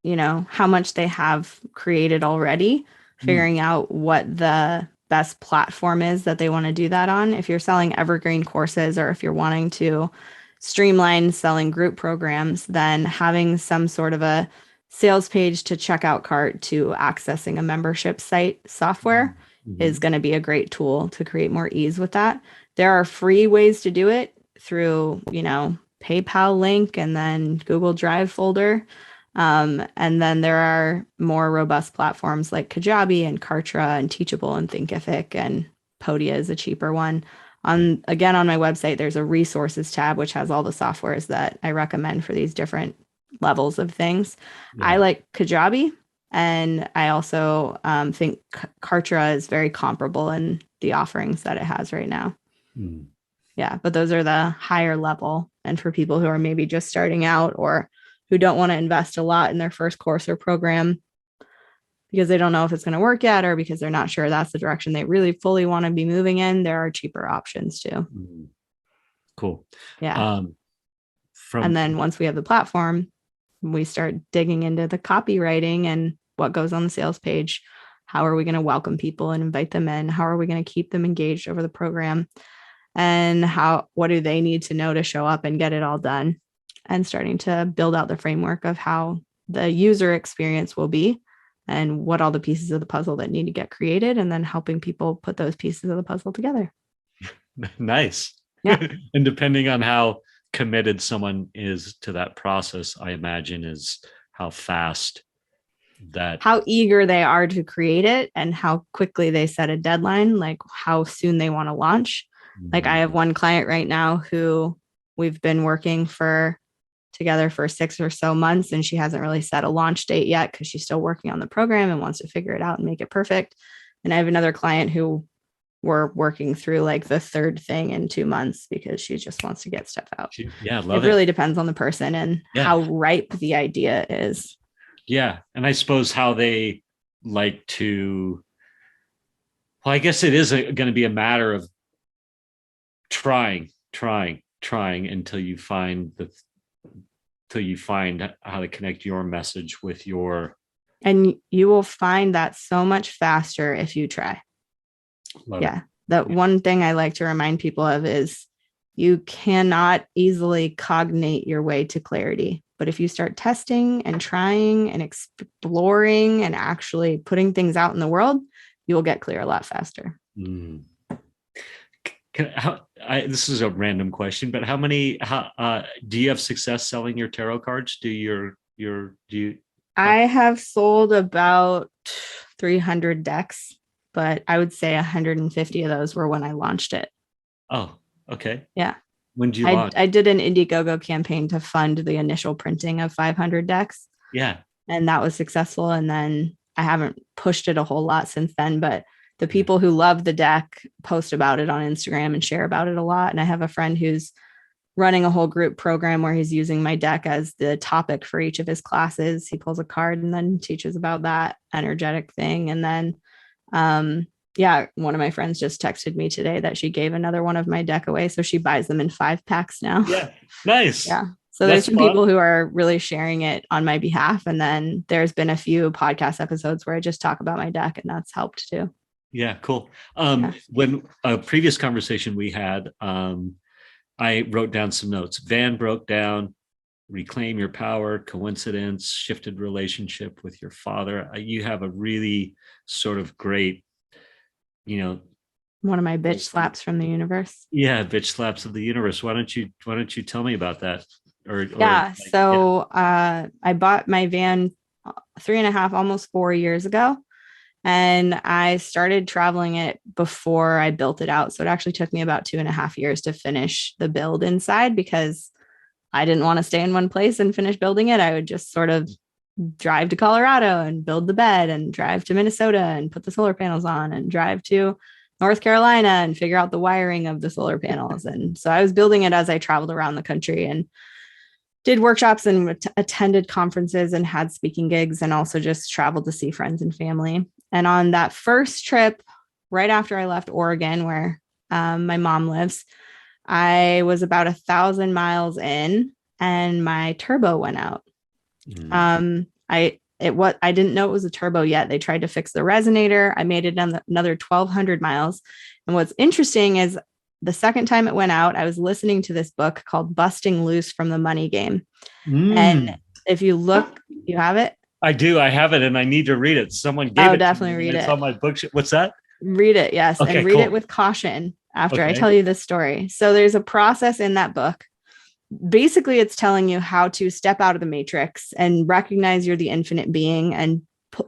how much they have created already, Mm, figuring out what the best platform is that they want to do that on. If you're selling evergreen courses or if you're wanting to streamline selling group programs, then having some sort of a sales page to checkout cart to accessing a membership site software is mhm. going to be a great tool to create more ease with that. There are free ways to do it through, PayPal link and then Google Drive folder. And then there are more robust platforms like Kajabi and Kartra and Teachable and Thinkific, and Podia is a cheaper one. On my website, there's a resources tab which has all the softwares that I recommend for these different levels of things. I Yeah. like Kajabi, and I also think Kartra is very comparable in the offerings that it has right now. Mm. Yeah, but those are the higher level. And for people who are maybe just starting out or who don't want to invest a lot in their first course or program because they don't know if it's going to work yet or because they're not sure that's the direction they really fully want to be moving in, there are cheaper options too. Mm. Cool. Yeah. Um, And from then once we have the platform, we start digging into the copywriting and what goes on the sales page. How are we going to welcome people and invite them in? How are we going to keep them engaged over the program? And what do they need to know to show up and get it all done? And starting to build out the framework of how the user experience will be and what all the pieces of the puzzle that need to get created, and then helping people put those pieces of the puzzle together. Nice. Yeah. And depending on how committed someone is to that process, I imagine, is how eager they are to create it and how quickly they set a deadline, like how soon they want to launch. Like I have one client right now who we've been working together for 6 or so months, and she hasn't really set a launch date yet because she's still working on the program and wants to figure it out and make it perfect. And I have another client who we're working through like the third thing in 2 months because she just wants to get stuff out. Yeah, love it. It really depends on the person and how ripe the idea is. Yeah. And I suppose how they like to, well, I guess it is going to be a matter of trying until you find how to connect your message with your. And you will find that so much faster if you try. One thing I like to remind people of is you cannot easily cognate your way to clarity. But if you start testing and trying and exploring and actually putting things out in the world, you will get clear a lot faster. This is a random question, but how do you have success selling your tarot cards? I have sold about 300 decks, but I would say 150 of those were when I launched it. Oh, okay. Yeah. When did you launch? I did an Indiegogo campaign to fund the initial printing of 500 decks. Yeah. And that was successful. And then I haven't pushed it a whole lot since then, but the people who love the deck post about it on Instagram and share about it a lot. And I have a friend who's running a whole group program where he's using my deck as the topic for each of his classes. He pulls a card and then teaches about that energetic thing. And then, one of my friends just texted me today that she gave another one of my deck away. So she buys them in 5 packs now. Yeah. Nice. Yeah. So there's some people who are really sharing it on my behalf. And then there's been a few podcast episodes where I just talk about my deck, and that's helped too. Yeah, cool. When a previous conversation we had, I wrote down some notes. Van broke down, reclaim your power, coincidence, shifted relationship with your father. You have a really sort of great, one of my bitch slaps from the universe. Yeah, bitch slaps of the universe. Why don't you tell me about that? I bought my van 3.5, almost 4 years ago. And I started traveling it before I built it out. So it actually took me about 2.5 years to finish the build inside because I didn't want to stay in one place and finish building it. I would just sort of drive to Colorado and build the bed, and drive to Minnesota and put the solar panels on, and drive to North Carolina and figure out the wiring of the solar panels. And so I was building it as I traveled around the country and did workshops and attended conferences and had speaking gigs, and also just traveled to see friends and family. And on that first trip, right after I left Oregon, where my mom lives, I was about 1,000 miles in, and my turbo went out. I didn't know it was a turbo yet. They tried to fix the resonator. I made it another 1,200 miles. And what's interesting is the second time it went out, I was listening to this book called Busting Loose from the Money Game. And if you look, you have it? I do. I have it, and I need to read it. Someone gave it. Definitely read it. It's on my book. What's that? Read it. Yes. Okay, and read it with caution after I tell you this story. So there's a process in that book. Basically, it's telling you how to step out of the matrix and recognize you're the infinite being, and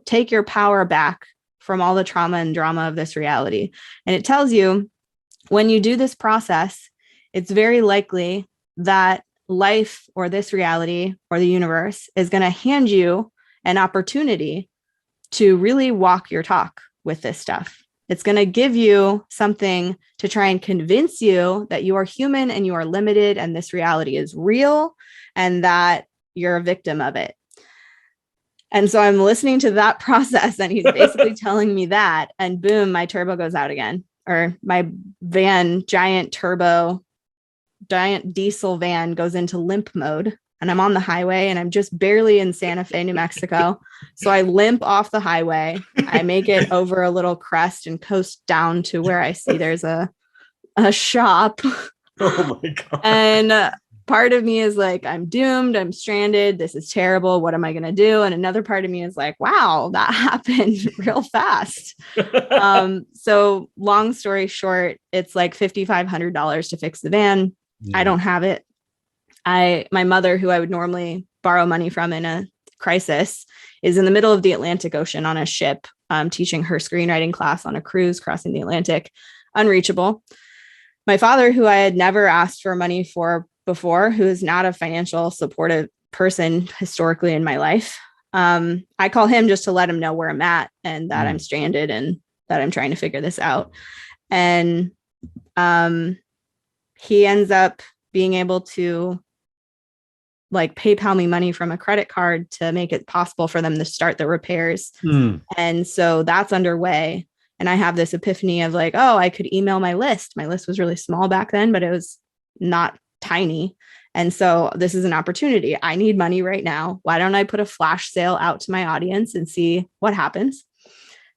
take your power back from all the trauma and drama of this reality. And it tells you when you do this process, it's very likely that life or this reality or the universe is going to hand you an opportunity to really walk your talk with this stuff. It's going to give you something to try and convince you that you are human and you are limited, and this reality is real, and that you're a victim of it. And so I'm listening to that process, and he's basically telling me that, and boom, my turbo goes out again, or my van, giant diesel van goes into limp mode. And I'm on the highway, and I'm just barely in Santa Fe, New Mexico. So I limp off the highway, I make it over a little crest and coast down to where I see there's a shop. Oh my God. And part of me is like, I'm doomed. I'm stranded. This is terrible. What am I going to do? And another part of me is like, wow, that happened real fast. So long story short, it's like $5,500 to fix the van. I don't have it. My mother, who I would normally borrow money from in a crisis, is in the middle of the Atlantic Ocean on a ship, teaching her screenwriting class on a cruise crossing the Atlantic, unreachable. My father, who I had never asked for money for before, who is not a financial supportive person historically in my life, I call him just to let him know where I'm at and that I'm stranded and that I'm trying to figure this out. And he ends up being able to like PayPal me money from a credit card to make it possible for them to start the repairs. And so that's underway. And I have this epiphany of like, oh, I could email my list. My list was really small back then, but it was not tiny. And so this is an opportunity. I need money right now. Why don't I put a flash sale out to my audience and see what happens?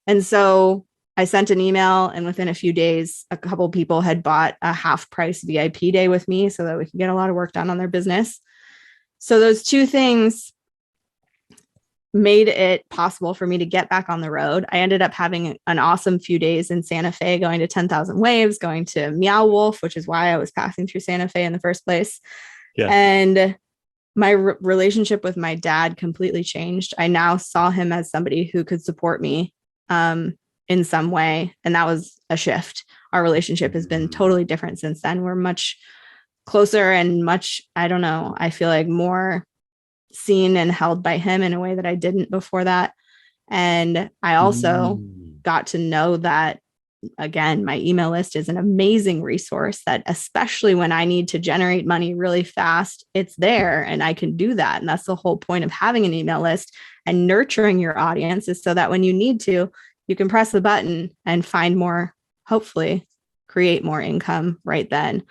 And so I sent an email, and within a few days, a couple of people had bought a half price VIP day with me so that we could get a lot of work done on their business. So those two things made it possible for me to get back on the road. I ended up having an awesome few days in Santa Fe, going to 10,000 Waves, going to Meow Wolf, which is why I was passing through Santa Fe in the first place. Yeah. And my relationship with my dad completely changed. I now saw him as somebody who could support me in some way. And that was a shift. Our relationship has been totally different since then. We're much closer and much, I don't know, I feel like more seen and held by him in a way that I didn't before that. And I also got to know that, again, my email list is an amazing resource that, especially when I need to generate money really fast, it's there and I can do that. And that's the whole point of having an email list and nurturing your audience, is so that when you need to, you can press the button and find more, hopefully create more income right then.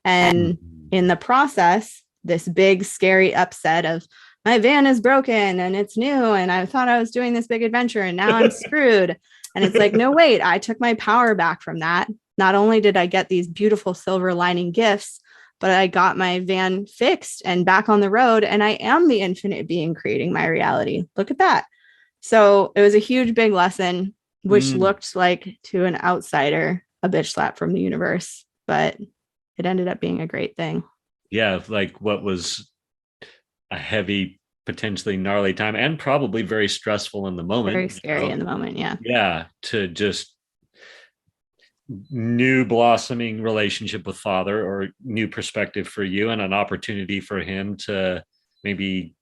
And in the process, this big, scary upset of my van is broken and it's new, and I thought I was doing this big adventure and now I'm screwed. And it's like, no, wait, I took my power back from that. Not only did I get these beautiful silver lining gifts, but I got my van fixed and back on the road, and I am the infinite being creating my reality. Look at that. So it was a huge, big lesson, which looked like, to an outsider, a bitch slap from the universe, but it ended up being a great thing. Yeah. Like what was a heavy, potentially gnarly time, and probably very stressful in the moment. Very scary in the moment. Yeah. Yeah. To just new blossoming relationship with father, or new perspective for you, and an opportunity for him to maybe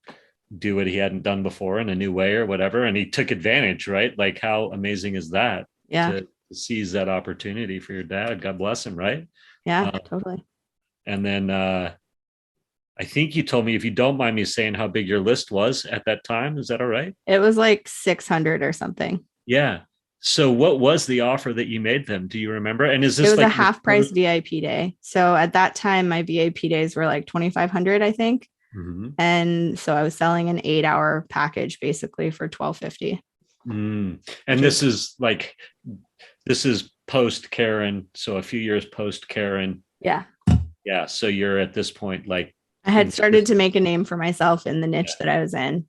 do what he hadn't done before in a new way or whatever. And he took advantage, right? Like, how amazing is that? Yeah. To seize that opportunity for your dad. God bless him. Right. Yeah, totally. And then, I think you told me, if you don't mind me saying, how big your list was at that time. Is that all right? It was like 600 or something. Yeah. So what was the offer that you made them? Do you remember? And is this, it was like a half price VIP day. So at that time, my VIP days were like 2,500, I think. And so I was selling an 8-hour package basically for $1,250. And this is post Karen. So a few years post Karen. Yeah. Yeah. So you're at this point, like, I had started to make a name for myself in the niche that I was in.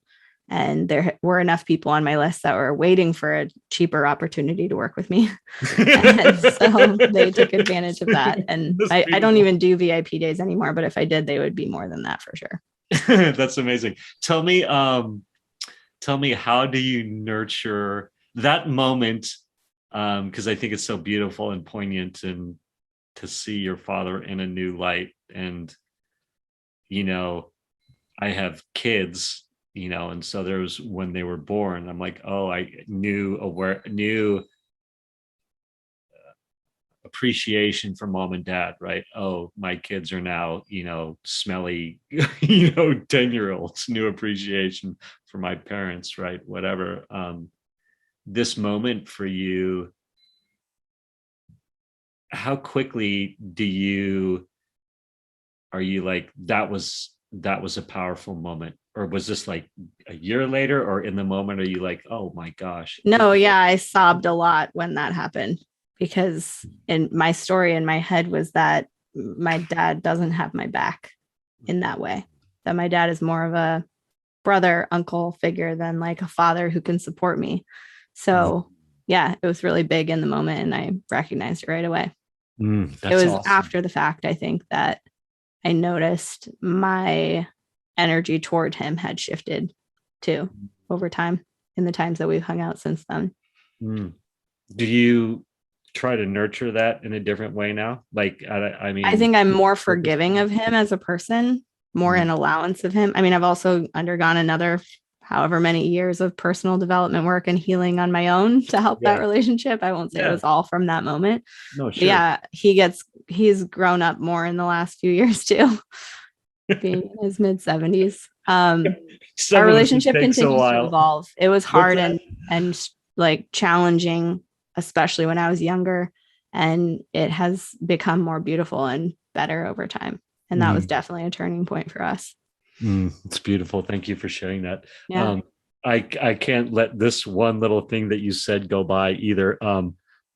And there were enough people on my list that were waiting for a cheaper opportunity to work with me. And so they took advantage of that. And I don't even do VIP days anymore, but if I did, they would be more than that for sure. That's amazing. Tell me, how do you nurture that moment? Because I think it's so beautiful and poignant, and to see your father in a new light. And, I have kids, and so there was, when they were born, I'm like, oh, I knew appreciation for mom and dad, right? Oh, my kids are now, smelly, 10-year-olds, new appreciation for my parents, right? Whatever. This moment for you, how quickly are you like, that was that was a powerful moment? Or was this like a year later, or in the moment are you like, oh my gosh? No, yeah, I sobbed a lot when that happened because in my story in my head was that my dad doesn't have my back in that way. That my dad is more of a brother, uncle figure than like a father who can support me. So, yeah, it was really big in the moment and I recognized it right away. It That's was awesome. after the fact, I think, that I noticed my energy toward him had shifted too over time in the times that we've hung out since then. Mm. Do you try to nurture that in a different way now? Like, I I mean, think I'm more forgiving purposefully? of him as a person, more in Mm. allowance of him. I mean, I've also undergone another however many years of personal development work and healing on my own to help that Yeah. relationship. I won't say it Yeah. was all from that moment. No, But sure. yeah, he's grown up more in the last few years too, being in his mid 70s. Our Some of it relationship takes a continues to while. evolve. It was What's hard that? and like challenging, especially when I was younger, and it has become more beautiful and better over time. And that was Mm, definitely a turning point for us. it's beautiful. Thank you for sharing that. Yeah. Um, I can't let this one little thing that you said go by either.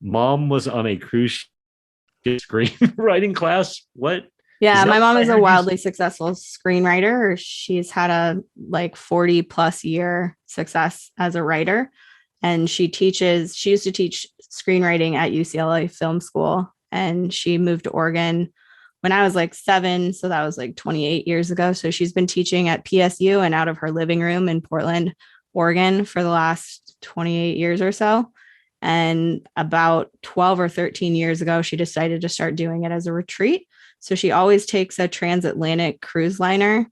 Mom was on a cruise ship screenwriting class. What is Yeah, that? my mom What I is a heard you wildly successful screenwriter. She's had a like 40 plus year success as a writer. And she used to teach screenwriting at UCLA Film School. And she moved to Oregon when I was like 7. So that was like 28 years ago. So she's been teaching at PSU and out of her living room in Portland, Oregon for the last 28 years or so. And about 12 or 13 years ago, she decided to start doing it as a retreat. So she always takes a transatlantic cruise liner,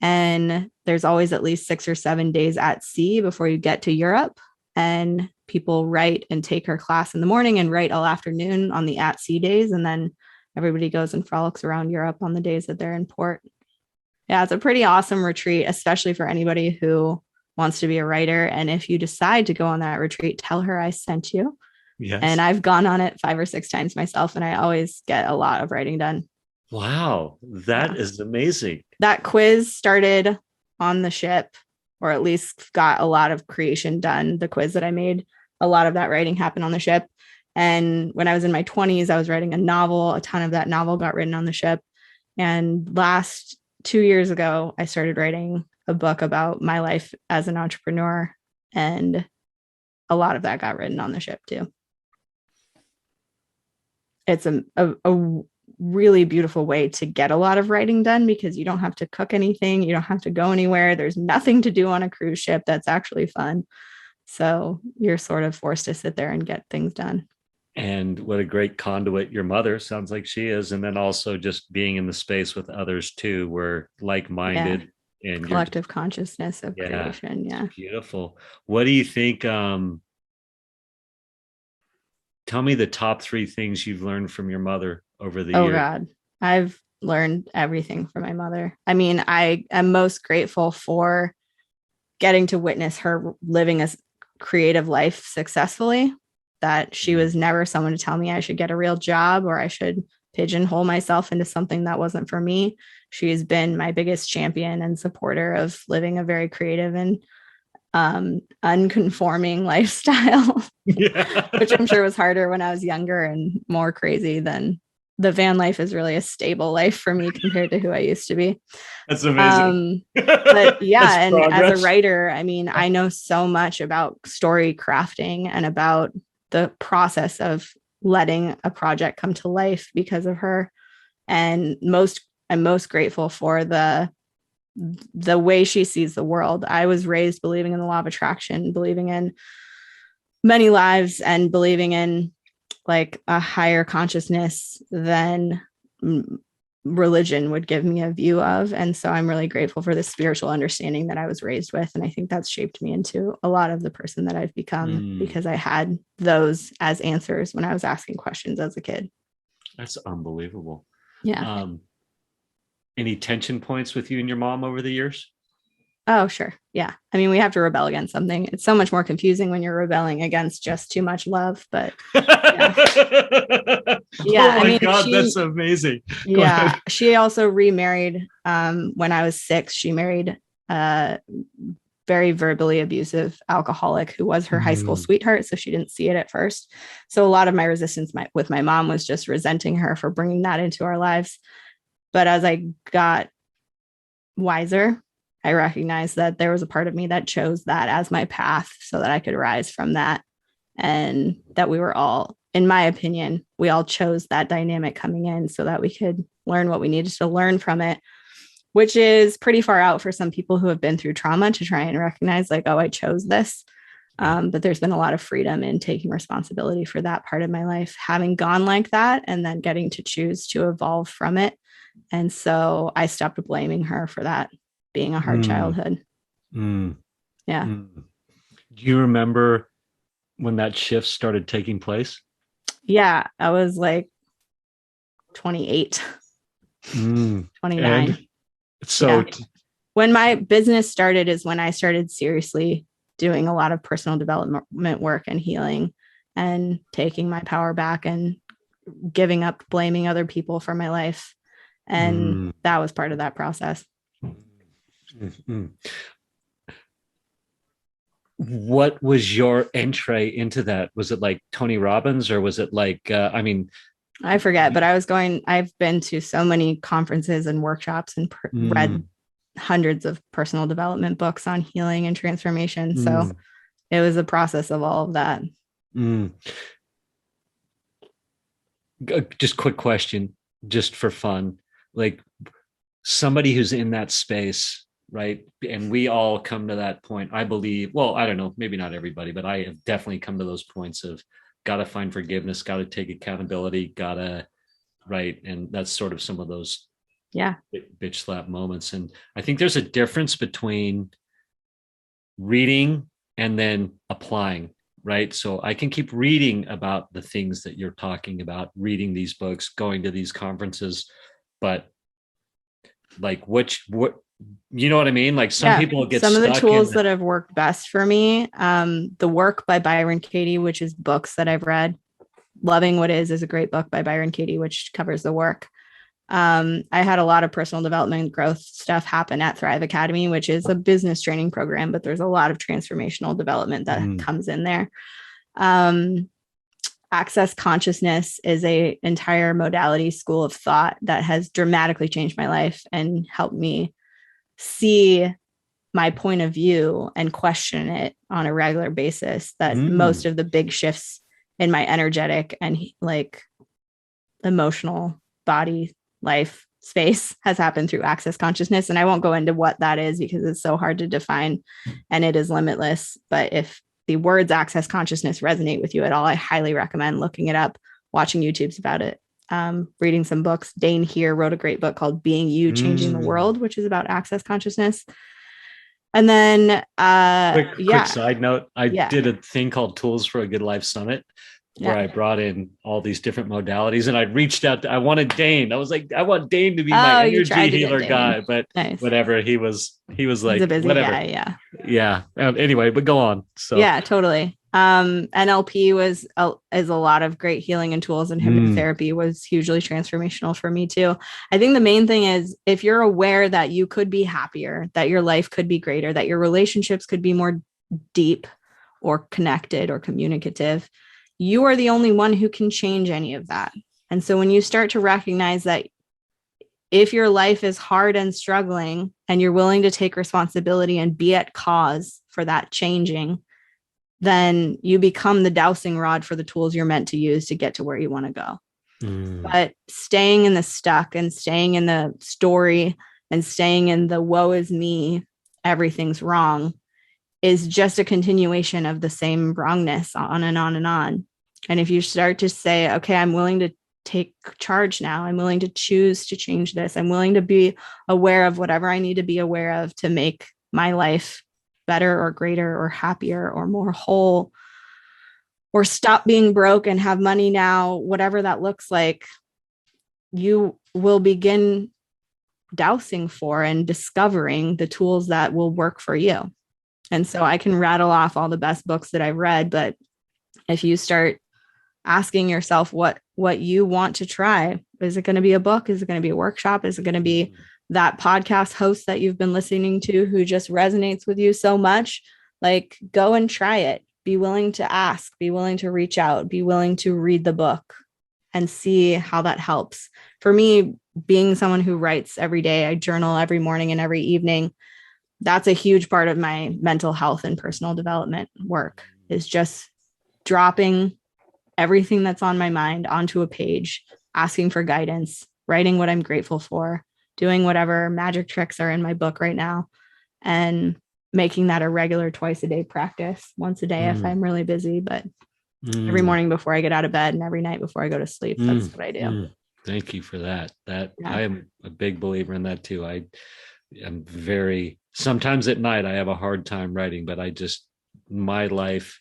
and there's always at least 6 or 7 days at sea before you get to Europe. And people write and take her class in the morning and write all afternoon on the at sea days. And then everybody goes and frolics around Europe on the days that they're in port. Yeah, it's a pretty awesome retreat, especially for anybody who wants to be a writer. And if you decide to go on that retreat, tell her I sent you. And Yes. I've gone on it 5 or 6 times myself, and I always get a lot of writing done. Wow, that Yeah. is amazing. That quiz started on the ship, or at least got a lot of creation done. The quiz that I made, a lot of that writing happened on the ship. And when I was in my 20s, I was writing a novel. A ton of that novel got written on the ship. And last 2 years ago, I started writing a book about my life as an entrepreneur. And a lot of that got written on the ship too. It's a really beautiful way to get a lot of writing done because you don't have to cook anything, you don't have to go anywhere. There's nothing to do on a cruise ship that's actually fun. So you're sort of forced to sit there and get things done. And what a great conduit your mother sounds like she is. And then also just being in the space with others too, we're like Yeah. minded and you're just, Collective consciousness of yeah, creation. it's Yeah. beautiful. What do you think? Tell me the top three things you've learned from your mother over the Oh, years. God. I've learned everything from my mother. I mean, I am most grateful for getting to witness her living a creative life successfully, that she was never someone to tell me I should get a real job or I should pigeonhole myself into something that wasn't for me. She's been my biggest champion and supporter of living a very creative and unconforming lifestyle, which Yeah. I'm sure was harder when I was younger and more crazy than the van life is really a stable life for me compared to who I used to be. That's amazing. Um, but yeah, That's and as a progress. writer, I mean, I know so much about story crafting and about the process of letting a project come to life because of her. And I'm most grateful for the way she sees the world. I was raised believing in the law of attraction, believing in many lives, and believing in like a higher consciousness than religion would give me a view of. And so I'm really grateful for the spiritual understanding that I was raised with. And I think that's shaped me into a lot of the person that I've become Mm, because I had those as answers when I was asking questions as a kid. that's unbelievable. Yeah. Um, any tension points with you and your mom over the years? Oh, sure. Yeah. I mean, we have to rebel against something. It's so much more confusing when you're rebelling against just too much love. But yeah. Yeah. Oh I my mean, God, that's amazing. Go yeah, ahead. she also remarried when I was 6. She married a very verbally abusive alcoholic who was her high school Mm, sweetheart. So she didn't see it at first. So a lot of my resistance with my mom was just resenting her for bringing that into our lives. But as I got wiser, I recognized that there was a part of me that chose that as my path so that I could rise from that. And that we were all, in my opinion, we all chose that dynamic coming in so that we could learn what we needed to learn from it, which is pretty far out for some people who have been through trauma to try and recognize, like, oh, I chose this. yeah. But there's been a lot of freedom in taking responsibility for that part of my life, having gone like that, and then getting to choose to evolve from it. And so I stopped blaming her for that being a hard Mm, childhood. mm, Yeah. mm. Do you remember when that shift started taking place? Yeah. I was like 28, Mm. 29. And so, Yeah. When my business started is when I started seriously doing a lot of personal development work and healing and taking my power back and giving up blaming other people for my life. And mm, that was part of that process. mm, mm. What was your entree into that? Was it like Tony Robbins, or was it like, I mean, I forget, but I've been to so many conferences and workshops and read mm, hundreds of personal development books on healing and transformation. So mm, it was a process of all of that. mm. Just quick question, just for fun. Like, somebody who's in that space, right? And we all come to that point, I believe. Well, I don't know, maybe not everybody, but I have definitely come to those points of got to find forgiveness, got to take accountability, got to, right. And that's sort of some of those Yeah. bitch slap moments. And I think there's a difference between reading and then applying, right? So I can keep reading about the things that you're talking about, reading these books, going to these conferences, but like what you know what I mean? Like some Yeah. people get Some of the stuck tools in. that have worked best for me, the work by Byron Katie, which is books that I've read. Loving What Is a great book by Byron Katie, which covers the work. I had a lot of personal development and growth stuff happen at Thrive Academy, which is a business training program, but there's a lot of transformational development that Mm, comes in there. Um, Access consciousness is a entire modality school of thought that has dramatically changed my life and helped me see my point of view and question it on a regular basis. That most mm, of the big shifts in my energetic and like emotional body life space has happened through access consciousness. And I won't go into what that is because it's so hard to define and it is limitless. But if the words access consciousness resonate with you at all, I highly recommend looking it up, watching YouTubes about it, reading some books. Dane here wrote a great book called Being You, Changing the mm. World, which is about access consciousness. And then, Quick yeah, side note, I yeah, did a thing called Tools for a Good Life Summit where yeah. I brought in all these different modalities, and I reached out I wanted Dane. I was like, I want Dane to be my Oh, you energy tried to get healer Dane. guy, but Nice. whatever. He was He's a like, busy whatever. guy. Yeah. Yeah. Anyway, but go on. So Yeah, totally. NLP is a lot of great healing and tools, and mm, hypnotherapy was hugely transformational for me too. I think the main thing is if you're aware that you could be happier, that your life could be greater, that your relationships could be more deep or connected or communicative, you are the only one who can change any of that. And so when you start to recognize that if your life is hard and struggling and you're willing to take responsibility and be at cause for that changing, then you become the dowsing rod for the tools you're meant to use to get to where you want to go. mm, But staying in the stuck and staying in the story and staying in the woe is me, everything's wrong, is just a continuation of the same wrongness on and on and on. And if you start to say, okay, I'm willing to take charge now, I'm willing to choose to change this, I'm willing to be aware of whatever I need to be aware of to make my life better or greater or happier or more whole, or stop being broke and have money now, whatever that looks like, you will begin dousing for and discovering the tools that will work for you. And so I can rattle off all the best books that I've read, but if you start asking yourself what you want to try, is it going to be a book? Is it going to be a workshop? Is it going to be that podcast host that you've been listening to who just resonates with you so much? Like, go and try it. Be willing to ask, be willing to reach out, be willing to read the book and see how that helps. For me, being someone who writes every day, I journal every morning and every evening. That's a huge part of my mental health and personal development work, is just dropping everything that's on my mind onto a page, asking for guidance, writing what I'm grateful for, doing whatever magic tricks are in my book right now, and making that a regular twice a day practice, once a day if I'm really busy, but every morning before I get out of bed and every night before I go to sleep. That's what I do. Thank you for that. I am a big believer in that too. I'm very, sometimes at night I have a hard time writing, but my life,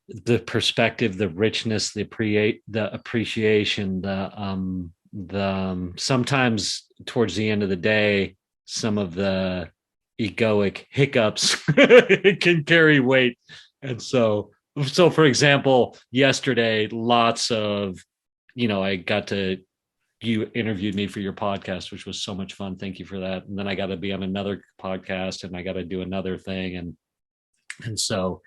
the perspective, the richness, the appreciation, the sometimes towards the end of the day, some of the egoic hiccups can carry weight. And so for example, yesterday, lots of, you interviewed me for your podcast, which was so much fun. Thank you for that. And then I got to be on another podcast and I got to do another thing. And so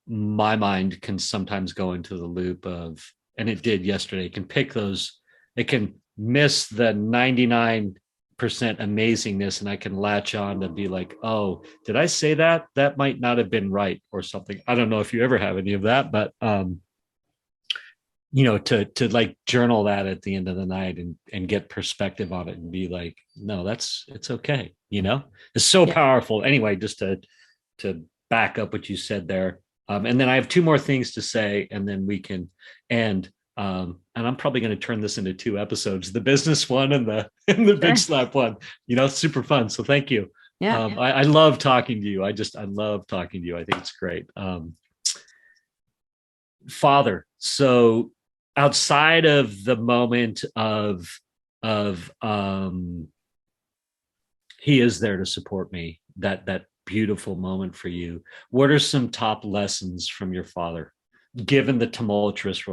my mind can sometimes go into the loop of, and it did yesterday, it can pick those, it can miss the 99% amazingness, and I can latch on to be like, oh, did I say that? That might not have been right or something. I don't know if you ever have any of that, but to like journal that at the end of the night and get perspective on it and be like, no, it's okay. It's so powerful. Anyway, just to back up what you said there. And then I have two more things to say, and then we can end. And I'm probably going to turn this into 2 episodes, the business one and the big slap one, super fun. So thank you. Yeah. I love talking to you. I love talking to you. I think it's great. Father. So outside of the moment of he is there to support me, that beautiful moment for you, what are some top lessons from your father, given the tumultuous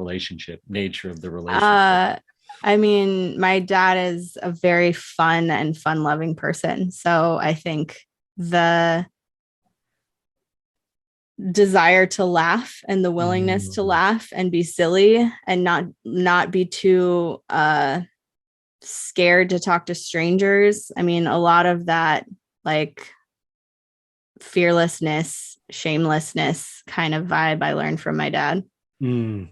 nature of the relationship? I mean, my dad is a very fun and fun-loving person. So I think the desire to laugh and the willingness to laugh and be silly and not be too scared to talk to strangers. I mean, a lot of that, like, fearlessness, shamelessness kind of vibe I learned from my dad. And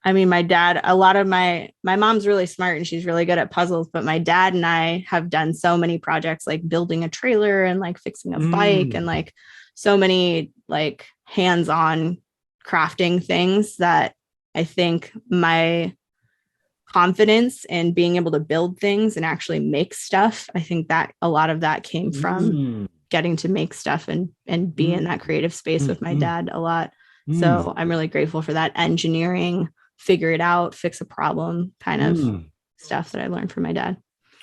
I mean, my dad, a lot of my mom's really smart and she's really good at puzzles, but my dad and I have done so many projects, like building a trailer and like fixing a bike and like so many like hands-on crafting things, that I think my confidence in being able to build things and actually make stuff, I think that a lot of that came from getting to make stuff and be in that creative space with my dad a lot. So I'm really grateful for that engineering, figure it out, fix a problem kind of stuff that I learned from my dad.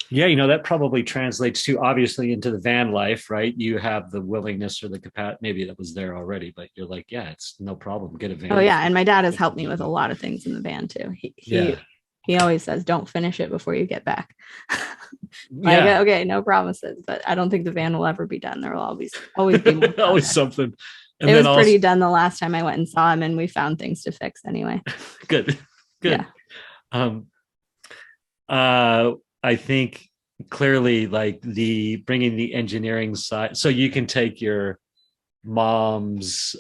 Yeah, that probably translates to obviously into the van life, right? You have the willingness or the capacity, maybe that was there already, but you're like, yeah, it's no problem. Get a van. Oh yeah. And my dad has helped me with a lot of things in the van too. He always says, don't finish it before you get back. Like, okay, no promises, but I don't think the van will ever be done. There will always be more always something. And it was pretty done the last time I went and saw him, and we found things to fix anyway. Good. Yeah. I think clearly, like, the bringing the engineering side, so you can take your mom's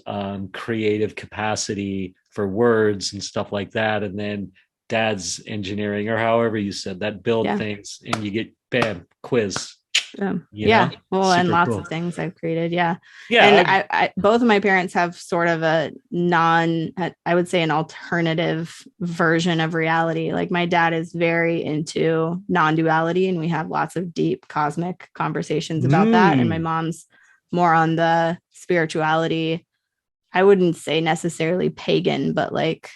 creative capacity for words and stuff like that, and then dad's engineering, or however you said that, build things, and you get bam, quiz. Well, super and lots cool. of things I've created. And I both of my parents have sort of I would say an alternative version of reality. Like, my dad is very into non-duality, and we have lots of deep cosmic conversations about that. And my mom's more on the spirituality. I wouldn't say necessarily pagan, but like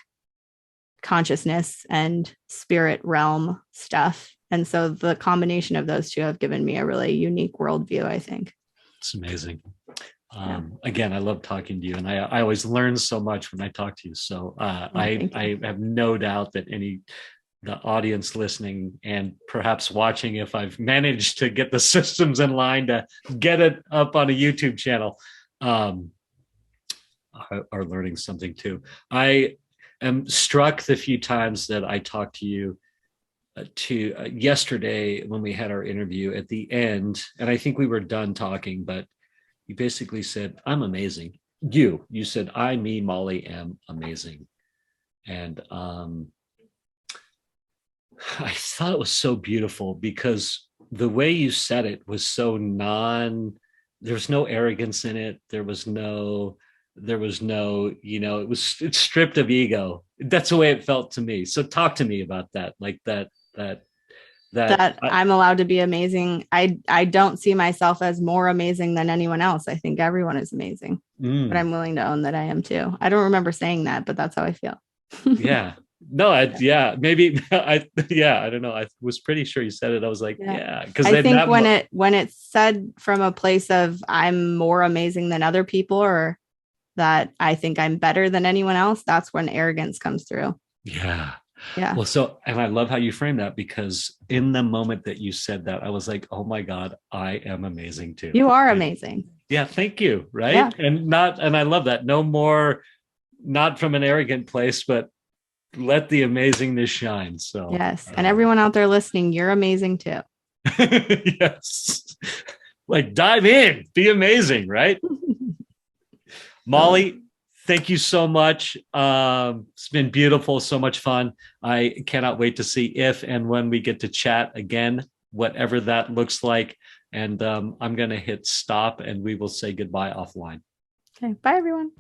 consciousness and spirit realm stuff. And so the combination of those two have given me a really unique worldview, I think. It's amazing. Again, I love talking to you, and I always learn so much when I talk to you. So I have no doubt that the audience listening and perhaps watching, if I've managed to get the systems in line to get it up on a YouTube channel, are learning something too. I am struck the few times that I talked to you yesterday when we had our interview at the end, and I think we were done talking, but you basically said, I'm amazing. You said, me, Molly, am amazing. And I thought it was so beautiful because the way you said it was so there was no arrogance in it. There was no, it's stripped of ego. That's the way it felt to me. So talk to me about that. Like that I'm allowed to be amazing. I don't see myself as more amazing than anyone else. I think everyone is amazing, but I'm willing to own that I am too. I don't remember saying that, but that's how I feel. Yeah. No, maybe I don't know. I was pretty sure you said it. I was like, because I think when it's said from a place of I'm more amazing than other people, or that I think I'm better than anyone else, that's when arrogance comes through. Yeah. Yeah. Well, and I love how you frame that, because in the moment that you said that, I was like, oh my God, I am amazing too. You are amazing. Yeah. Thank you. Right. Yeah. And I love that. No more, not from an arrogant place, but let the amazingness shine. So yes. And everyone out there listening, you're amazing too. Yes. Like dive in, be amazing. Right. Molly, thank you so much. It's been beautiful. So much fun. I cannot wait to see if and when we get to chat again, whatever that looks like. And I'm going to hit stop and we will say goodbye offline. Okay. Bye, everyone.